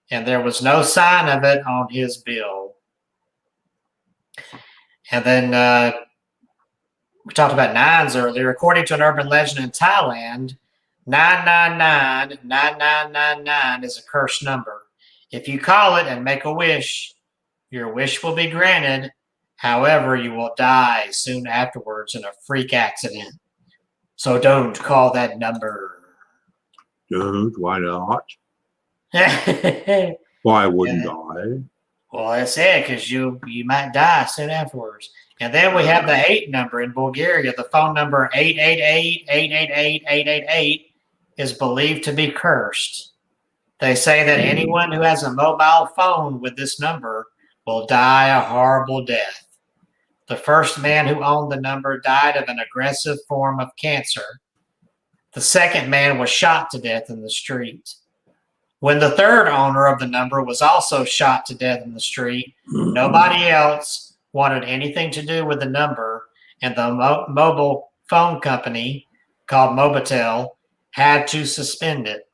and there was no sign of it on his bill. And then we talked about nines earlier. According to an urban legend in Thailand, 999 is a cursed number. If you call it and make a wish, your wish will be granted. However, you will die soon afterwards in a freak accident. So don't call that number. Don't. Why not? Well, Why wouldn't I? that's it, because you might die soon afterwards. And then we have the 8 number in Bulgaria. The phone number 888-888-888 is believed to be cursed. They say that anyone who has a mobile phone with this number will die a horrible death. The first man who owned the number died of an aggressive form of cancer. The second man was shot to death in the street. When the third owner of the number was also shot to death in the street, nobody else wanted anything to do with the number, and the mobile phone company called Mobitel had to suspend it.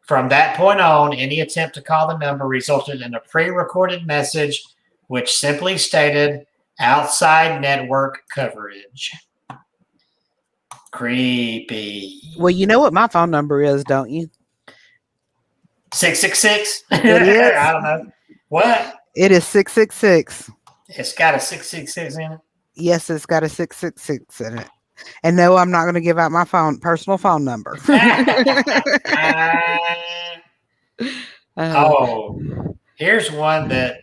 From that point on, any attempt to call the number resulted in a pre-recorded message which simply stated outside network coverage. Creepy. Well, you know what my phone number is, don't you? 666? It is. I don't know. What? It is 666. It's got a 666 in it? Yes, it's got a 666 in it. And no, I'm not going to give out my personal phone number. Oh, here's one that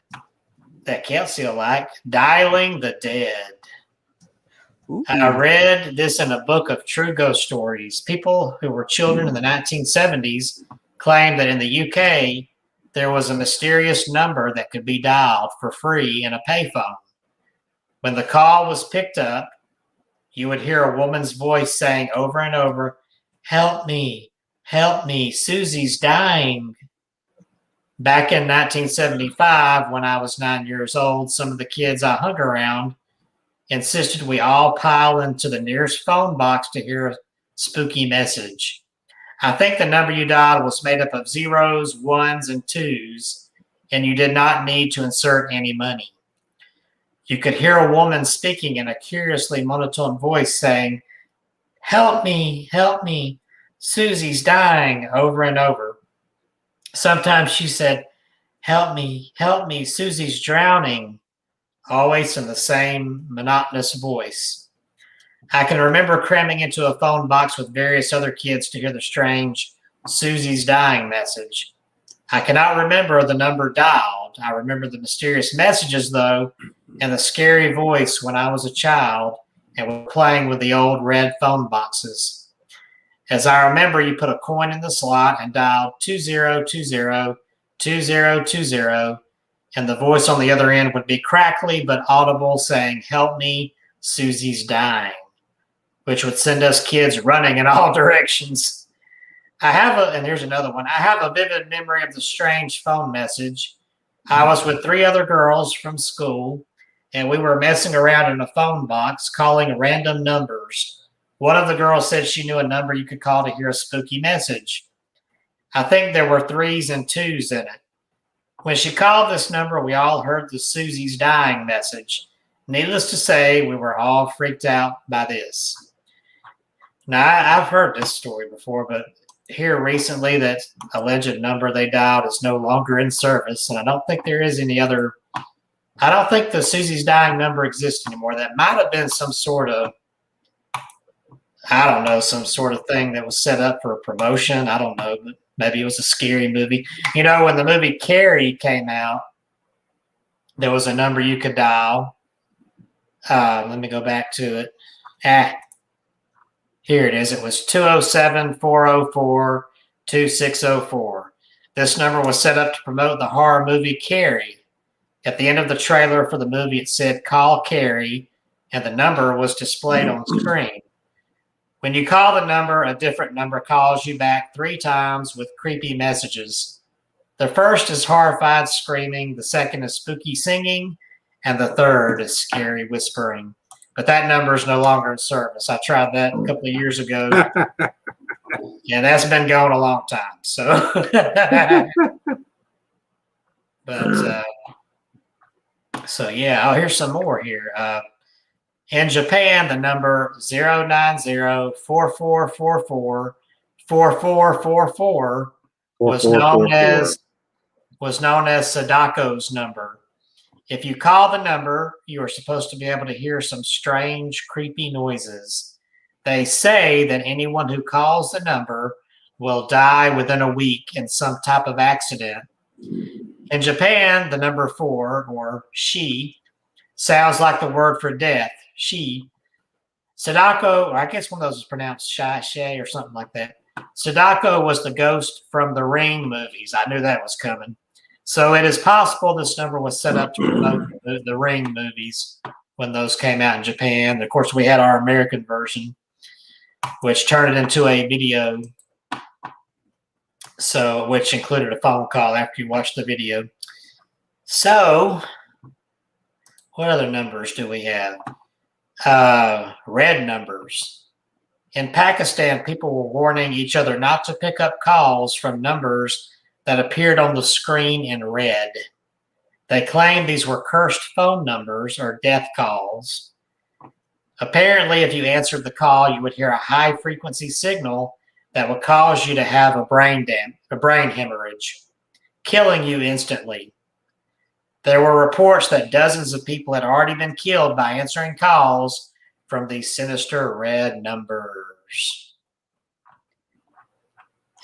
Kelsey will like. Dialing the Dead. Ooh. I read this in a book of true ghost stories. People who were children in the 1970s claimed that in the UK, there was a mysterious number that could be dialed for free in a payphone. When the call was picked up, you would hear a woman's voice saying over and over, help me, Susie's dying. Back in 1975, when I was 9 years old, some of the kids I hung around insisted we all pile into the nearest phone box to hear a spooky message. I think the number you dialed was made up of zeros, ones, and twos, and you did not need to insert any money. You could hear a woman speaking in a curiously monotone voice saying, help me, Susie's dying, over and over. Sometimes she said, help me, Susie's drowning, always in the same monotonous voice. I can remember cramming into a phone box with various other kids to hear the strange Susie's dying message. I cannot remember the number dialed. I remember the mysterious messages, though, and the scary voice when I was a child and was playing with the old red phone boxes. As I remember, you put a coin in the slot and dialed 2020-2020, and the voice on the other end would be crackly but audible saying, help me, Susie's dying, which would send us kids running in all directions. And here's another one. I have a vivid memory of the strange phone message. I was with 3 other girls from school, and we were messing around in a phone box calling random numbers. One of the girls said she knew a number you could call to hear a spooky message. I think there were 3s and 2s in it. When she called this number, we all heard the Susie's dying message. Needless to say, we were all freaked out by this. Now, I've heard this story before, but here recently that alleged number they dialed is no longer in service, and I don't think there is any other. I don't think the Susie's dying number exists anymore. That might have been some sort of, some sort of thing that was set up for a promotion. I don't know, but maybe it was a scary movie. You know, when the movie Carrie came out, there was a number you could dial. Let me go back to it. Here it is. It was 207-404-2604. This number was set up to promote the horror movie Carrie. At the end of the trailer for the movie, it said, call Carrie, and the number was displayed on screen. When you call the number, a different number calls you back 3 times with creepy messages. The first is horrified screaming, the second is spooky singing, and the third is scary whispering. But that number is no longer in service. I tried that a couple of years ago. Yeah, that's been going a long time. So, but So yeah, here's some more here. In Japan, the number 090-4444-4444 was known as Sadako's number. If you call the number, you are supposed to be able to hear some strange, creepy noises. They say that anyone who calls the number will die within a week in some type of accident. In Japan, the number 4, or she, sounds like the word for death. She. Sadako, or I guess one of those is pronounced Shay or something like that. Sadako was the ghost from the Ring movies. I knew that was coming. So it is possible this number was set up to promote the Ring movies when those came out in Japan. Of course, we had our American version, which turned it into a video, so which included a phone call after you watched the video. So, what other numbers do we have? Red numbers. In Pakistan, people were warning each other not to pick up calls from numbers that appeared on the screen in red. They claimed these were cursed phone numbers or death calls. Apparently, if you answered the call, you would hear a high-frequency signal that would cause you to have a brain hemorrhage, killing you instantly. There were reports that dozens of people had already been killed by answering calls from these sinister red numbers.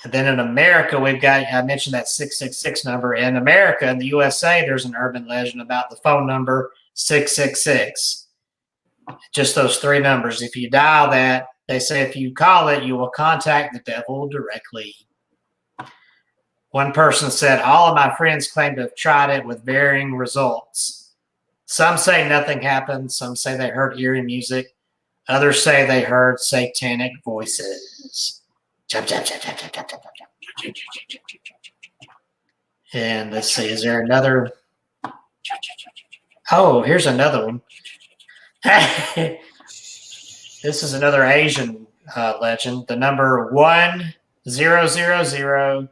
And then in America, we've got, I mentioned that 666 number. In America, in the USA, there's an urban legend about the phone number 666. Just those 3 numbers. If you dial that, they say if you call it, you will contact the devil directly. One person said, all of my friends claim to have tried it with varying results. Some say nothing happened. Some say they heard eerie music. Others say they heard satanic voices. Jump, jump, jump, jump, jump, jump, jump, jump. And let's see, is there another? Oh, here's another one. This is another Asian legend. The number 1-000-000-000.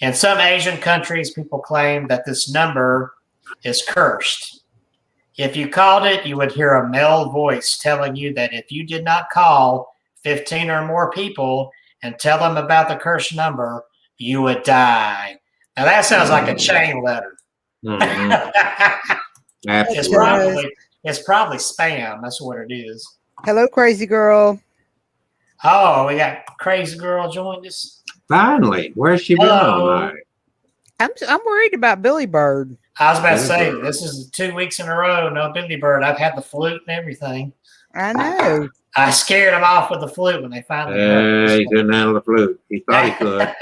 In some Asian countries, people claim that this number is cursed. If you called it, you would hear a male voice telling you that if you did not call 15 or more people and tell them about the cursed number, you would die. Now that sounds like a chain letter. Mm-hmm. It's probably spam. That's what it is. Hello, crazy girl. Oh, we got crazy girl joined us. Finally, where's she been all night? I'm worried about Billy Bird. I was about to say, this is 2 weeks in a row, no Billy Bird. I've had the flute and everything. I know. I scared him off with the flute when they finally He couldn't handle the flute. He thought he could.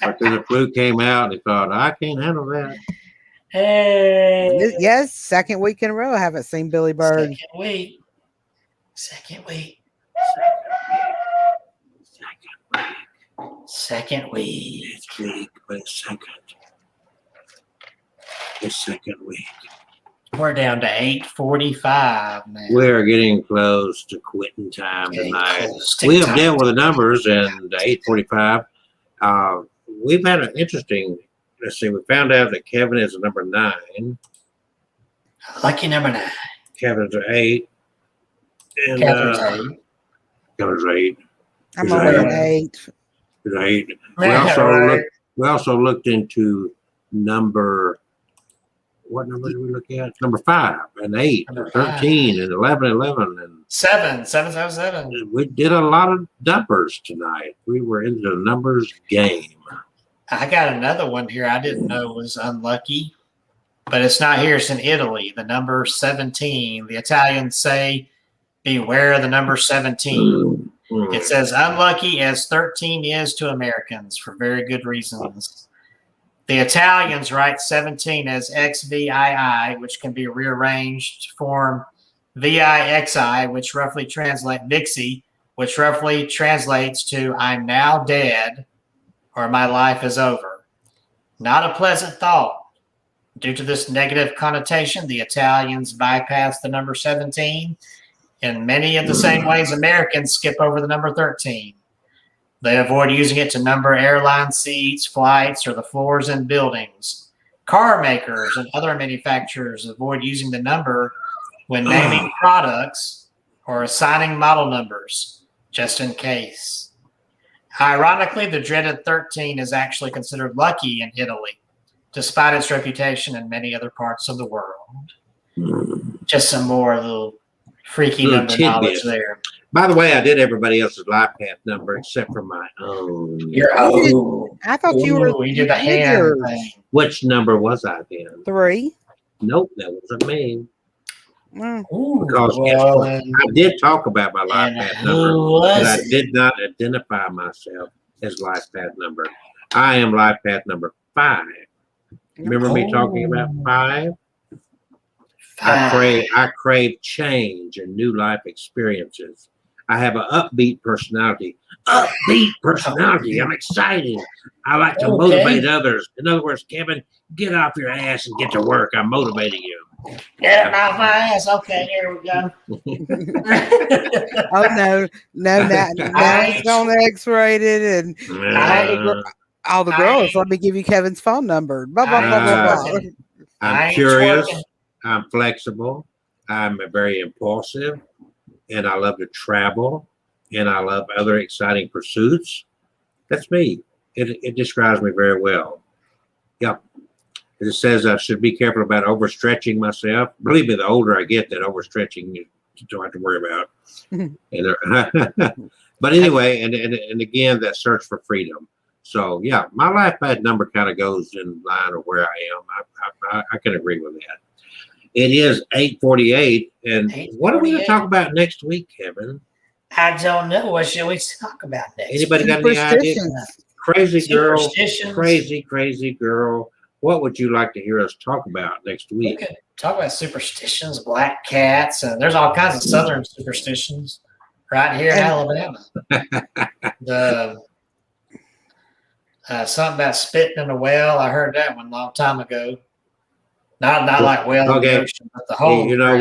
But then the flute came out and he thought, I can't handle that. Hey. Yes, second week in a row I haven't seen Billy Bird. Second week. Second week. Next week, but the second week. We're down to 8:45 now. We're getting close to quitting time tonight. We have dealt with the numbers and 8:45. We've had an interesting, let's see, we found out that Kevin is a number 9. Lucky number 9. Kevin's an 8. And Kevin's 8. I'm only an 8. He's 8. Man, We also looked into number, what number did we look at? Number 5 and 8 and 13 and 11 and 11 and 7. We did a lot of numbers tonight. We were into the numbers game. I got another one here I didn't know was unlucky, but it's not here. It's in Italy. The number 17. The Italians say, beware the number 17. It says unlucky as 13 is to Americans for very good reasons. The Italians write 17 as XVII, which can be rearranged to form VIXI, which roughly translates Vixie, which roughly translates to I'm now dead or my life is over. Not a pleasant thought. Due to this negative connotation, the Italians bypass the number 17 in many of the same ways Americans skip over the number 13. They avoid using it to number airline seats, flights, or the floors in buildings. car makers and other manufacturers avoid using the number when naming products or assigning model numbers, just in case. Ironically, the dreaded 13 is actually considered lucky in Italy, despite its reputation in many other parts of the world. Just some more little freaky Little number knowledge tidbits. there. By the way, I did everybody else's life path number except for my own. I thought you were. You did the did hand yours. thing. Which number was I then? 3. Nope, that wasn't me. Ooh, Because guess well, what? I did talk about my life and path who number, was but I it? did not identify myself as life path number. I am life path number 5. Remember me talking about 5? I crave change and new life experiences. I have an upbeat personality. I'm excited. I like to motivate others. In other words, Kevin, get off your ass and get to work. I'm motivating you. Get off my ass. Okay, here we go. Oh no, now it's on X-rated and all the girls. Let me give you Kevin's phone number. Blah blah blah blah blah. I'm curious. I'm flexible. I'm very impulsive, and I love to travel, and I love other exciting pursuits. That's me. It describes me very well. Yep. It says I should be careful about overstretching myself. Believe me, the older I get, that overstretching you don't have to worry about. But anyway, and again, that search for freedom. So yeah, my life path number kind of goes in line of where I am. I can agree with that. It is 8:48, and what are we going to talk about next week, Kevin? I don't know. What should we talk about next? Anybody got any idea? Crazy girl. What would you like to hear us talk about next week? We could talk about superstitions, black cats, and there's all kinds of southern superstitions right here in Alabama. The something about spitting in a well. I heard that one a long time ago. Not like well in the ocean, but the whole. You know,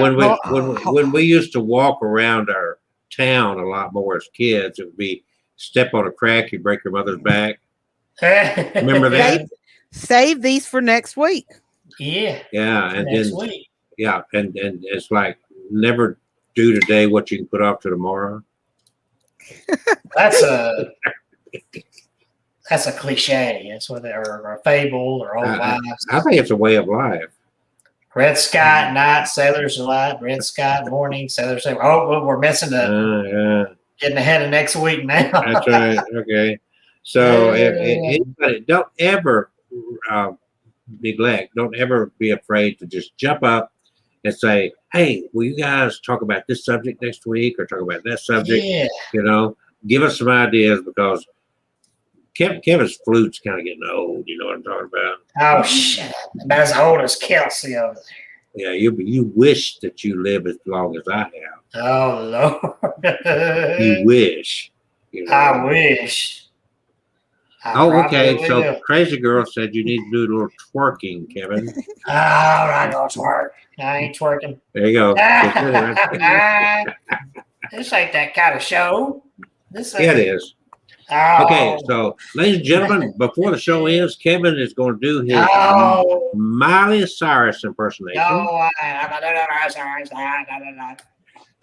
when we used to walk around our town a lot more as kids, it would be step on a crack, you break your mother's back. Remember that? Save these for next week. Yeah. Yeah, and next then week. Yeah, and it's like never do today what you can put off to tomorrow. That's a cliche. That's what or a fable or old wives. I think it's a way of life. Red sky at night, sailors delight. Red sky at morning, sailors say, "Oh, well, we're missing getting ahead of next week now." That's right. Okay. So anybody, don't ever neglect. Don't ever be afraid to just jump up and say, "Hey, will you guys talk about this subject next week or talk about that subject?" Yeah. You know, give us some ideas because Kevin's flute's kind of getting old. You know what I'm talking about? Oh shit! About as old as Kelsey over there. Yeah, you wish that you live as long as I have. Oh Lord! You wish. You know? I wish. Okay. So Crazy Girl said you need to do a little twerking, Kevin. All right, I'll twerk. I ain't twerking. There you go. This ain't that kind of show. Yeah, it is. Oh. Okay, so ladies and gentlemen, before the show ends, Kevin is going to do his Miley Cyrus impersonation.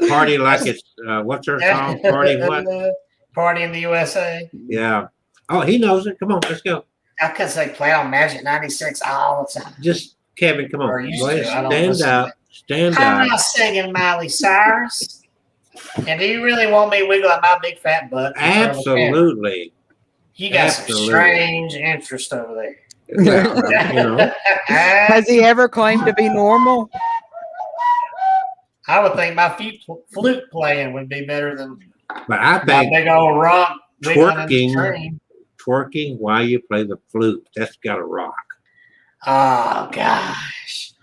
Party like it's what's her song? Party what? Party in the USA. Yeah. Oh, he knows it. Come on, let's go. I could say play on Magic 96 all the time. Just Kevin, come on. Go ahead, stand up. I'm not singing Miley Cyrus. And do you really want me wiggling my big fat butt? Absolutely. You got some strange interest over there. Well, you know. Has he ever claimed to be normal? I would think my flute playing would be better than but I think big old rock twerking while you play the flute. That's got to rock. Oh gosh.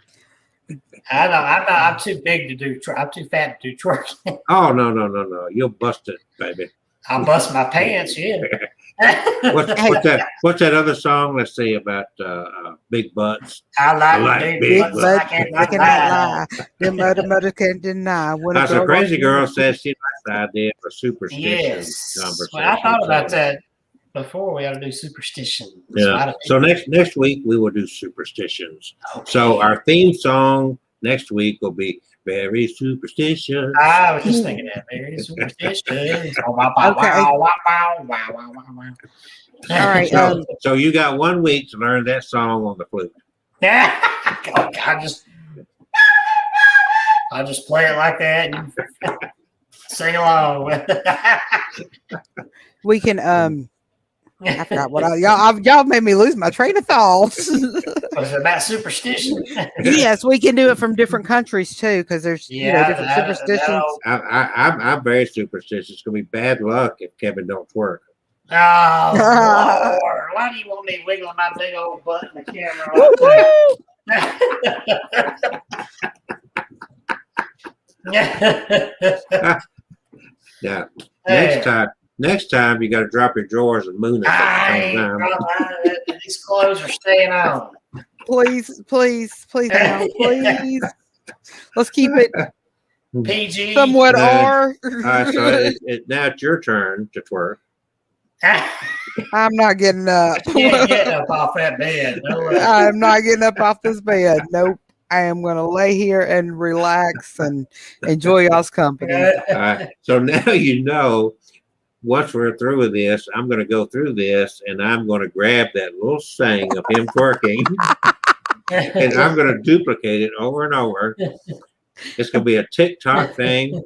I know. I'm too big to do. I'm too fat to do twerking. Oh no! You'll bust it, baby. I'll bust my pants. Yeah. What's that other song? Let's see about big butts. I like big butts. I cannot lie. The mother can't deny. That's a Crazy Girl says she likes the idea of a superstition conversation. Well, I thought about that. before. We got to do superstitions. Yeah. So next week we will do superstitions. Okay. So our theme song next week will be very superstitious. I was just thinking that. Very superstitious. Wow, wow, Okay. wow, wow, wow, wow, wow, wow. All right. So you got 1 week to learn that song on the flute. I'll just play it like that and you sing along with it. We can. I forgot what y'all made me lose my train of thought. Was it about superstition? Yes, we can do it from different countries too, because there's different superstitions. I'm very superstitious. It's gonna be bad luck if Kevin don't twerk. Oh Lord! Why do you want me wiggling my big old butt in the camera? Yeah. Next time you got to drop your drawers and moon it. These clothes are staying on. Please, now, please. Let's keep it PG. somewhat R. So now it's your turn to twerk. I'm not getting up. You ain't getting up off that bed. No way. I'm not getting up off this bed. Nope. I am going to lay here and relax and enjoy y'all's company. So now you know. Once we're through with this, I'm going to go through this, and I'm going to grab that little saying of him twerking, and I'm going to duplicate it over and over. It's going to be a TikTok thing.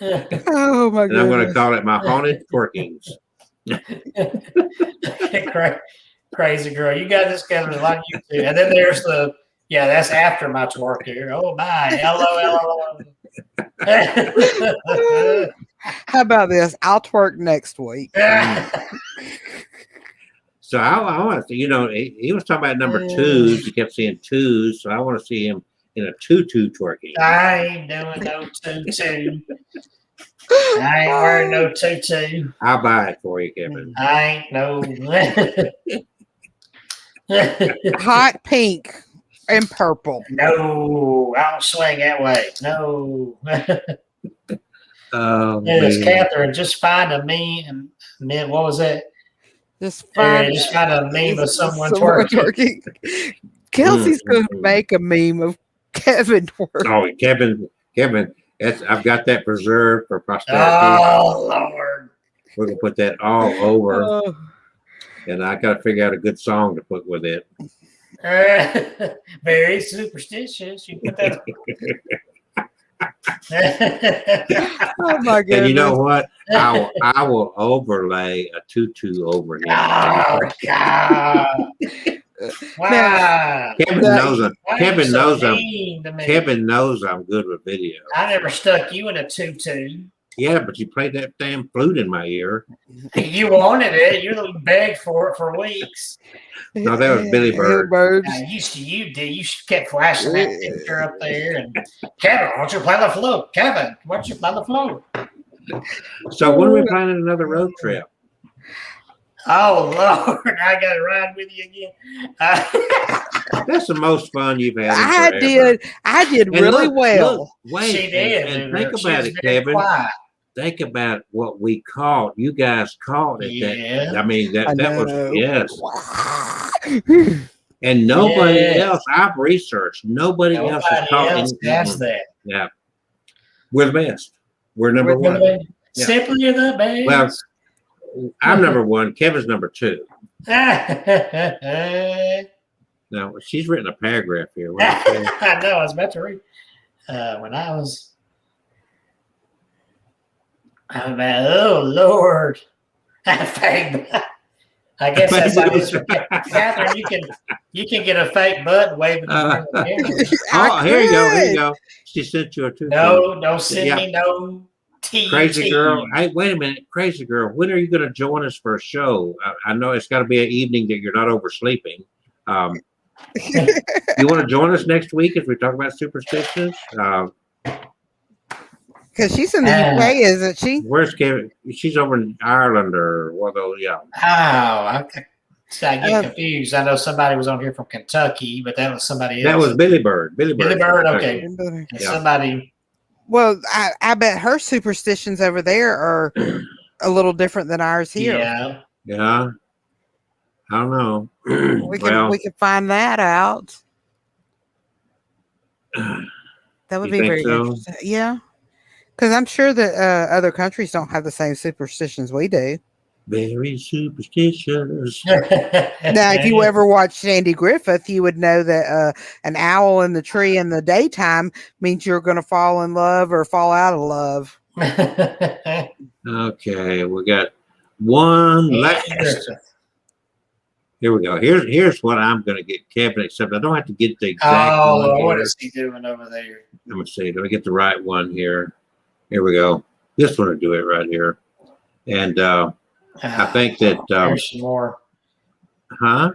Oh my god! And I'm going to call it my haunted twerkings. Crazy girl, you got this covered like you do. And then there's that's after my twerk here. Oh my, LOL. How about this? I'll twerk next week. So I want to, he was talking about number 2s. He kept saying 2s, so I want to see him in a tutu twerking. I ain't doing no tutu. I ain't wearing no tutu. I'll buy it for you, Kevin. I ain't no. Hot pink and purple. No, I don't swing that way. No. Yes, Catherine, just find a meme. What was that? Just find a meme of someone twerking. Kelsey's going to make a meme of Kevin twerking. Oh, Kevin, I've got that preserved for posterity. Oh, Lord. We're going to put that all over. And I got to figure out a good song to put with it. Very superstitious. You put that. Oh my goodness! And you know what? I will overlay a tutu over him. Oh God! Wow! Kevin knows I'm good with video. I never stuck you in a tutu. Yeah, but you played that damn flute in my ear. You wanted it. You begged for it for weeks. No, that was Billy Bird. You kept flashing that picture up there. And Kevin, why don't you play the flute? Kevin, why don't you play the flute? So when are we planning another road trip? Oh Lord, I got to ride with you again. That's the most fun you've had. I did really well. Wait, she did. And think about it, Kevin. Quiet. Think about what we caught. You guys caught it. Yeah. I mean, that was, yes. And nobody else, I've researched, nobody else has caught that. Yeah. We're the best. We're number one. Yeah. Simply the best. Well, I'm number 1. Kevin's number 2. Now, she's written a paragraph here. I know. I was about to read. When I was... oh, Lord. I guess that's how it is. Catherine, you can get a fake butt waving. Here you go. She sent you a tutu. No, don't send me no tea. Crazy girl. Hey, wait a minute. Crazy girl. When are you going to join us for a show? I know it's got to be an evening that you're not oversleeping. You want to join us next week as we talk about superstitions? Because she's in the UK, isn't she? Where's Kevin? She's over in Ireland or what? Yeah. Oh, I get confused. I know somebody was on here from Kentucky, but that was somebody else. That was Billy Bird. Billy Bird. Okay. Somebody. Well, I bet her superstitions over there are a little different than ours here. Yeah. Yeah. I don't know. We could find that out. That would You be think very so? interesting. Yeah. Because I'm sure that other countries don't have the same superstitions we do. Very superstitious. Now, if you ever watched Andy Griffith, you would know that an owl in the tree in the daytime means you're going to fall in love or fall out of love. Okay, we got one last. Here we go. Here's what I'm going to get Kevin, except I don't have to get the exact one. Oh, Here. what is he doing over there? Let me see. Let me get the right one here. Here we go. This one will do it right here. And I think that there's some more. Huh?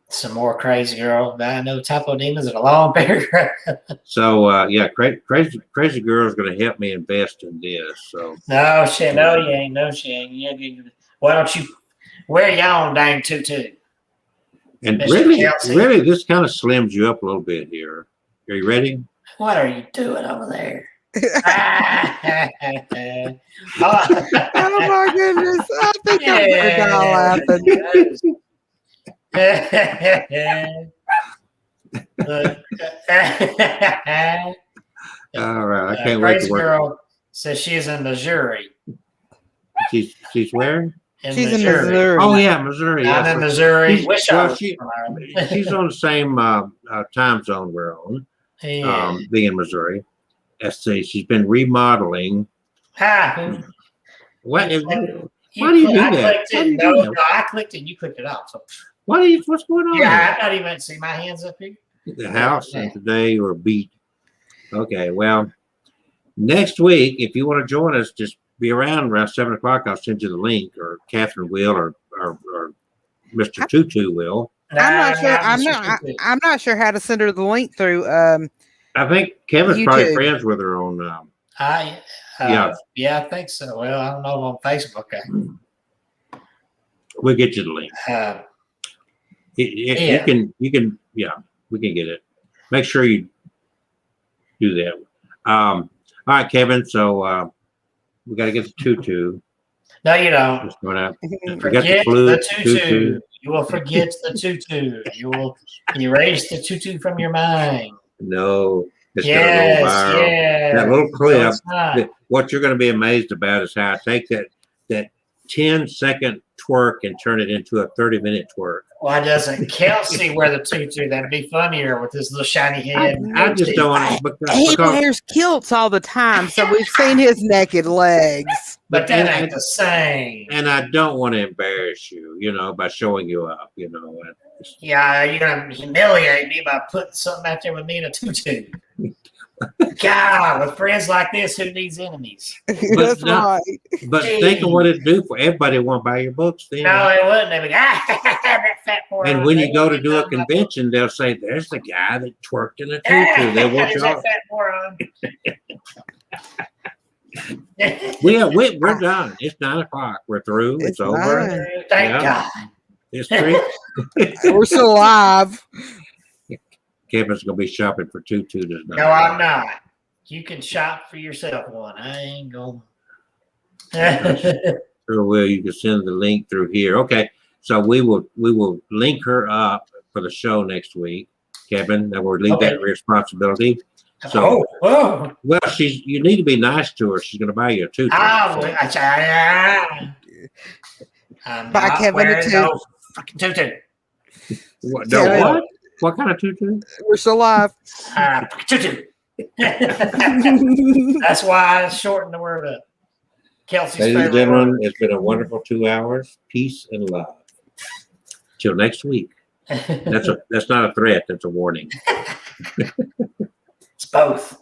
Some more crazy girl. I know typo demons in a long paragraph. So yeah, crazy girl is going to help me invest in this. So no, shit, no, you ain't. No, she ain't. Why don't you wear your own dang tutu? And Mr. really, this kind of slims you up a little bit here. Are you ready? What are you doing over there? Oh my goodness! I think I'm gonna die laughing. All right, I can't wait to Crazy work. girl says she's in Missouri. She's where? She's in Missouri. Oh yeah, Missouri. I'm in Missouri. She's on the same time zone we're on. Yeah. Being in Missouri. Let's see. She's been remodeling. Why do you do that? I clicked it. You clicked it off. So. What's going on? Yeah, I don't even see my hands up here. The house and today or beat. Okay, well, next week, if you want to join us, just be around 7:00. I'll send you the link, or Catherine will, or Mr. Tutu will. I'm not sure how to send her the link through. I think Kevin's YouTube. probably friends with her on. Yeah, I think so. Well, I don't know on Facebook. We'll get you the link. Yeah. You can. Yeah, we can get it. Make sure you do that. All right, Kevin. So we got to get the tutu. No, you don't. Just gonna forget the tutu. You will forget the tutu. You will erase the tutu from your mind. No, it's gonna go viral. Yes. That little clip. What you're going to be amazed about is how I take that 10-second twerk and turn it into a 30-minute twerk. Why doesn't Kelsey wear the tutu? That'd be funnier with his little shiny head. I just don't want to. He wears kilts all the time, so we've seen his naked legs. But that ain't the same. And I don't want to embarrass you, by showing you up, Yeah, you're going to humiliate me by putting something out there with me in a tutu. God, with friends like this, who needs enemies? That's right. But think of what it'd do for everybody who want to buy your books then. No, it wouldn't. They'd be that fat boy. And when you go to do a convention, they'll say, there's the guy that twerked in a tutu. They want you all. We're done. It's 9:00. We're through. It's over. Thank God. History. We're still alive. Kevin's gonna be shopping for tutus tonight. No, I'm not. You can shop for yourself one. I ain't going. Sure will. You can send the link through here. Okay. So we will link her up for the show next week, Kevin. Then we'll leave that responsibility. So, well, you need to be nice to her. She's going to buy you a tutu. Buy Kevin a tutu. No fucking tutu. What? What kind of tutu? We're still alive. Tutu. That's why I shortened the word up. Kelsey's Ladies and gentlemen, it's been a wonderful 2 hours. Peace and love. Till next week. That's not a threat. That's a warning. It's both.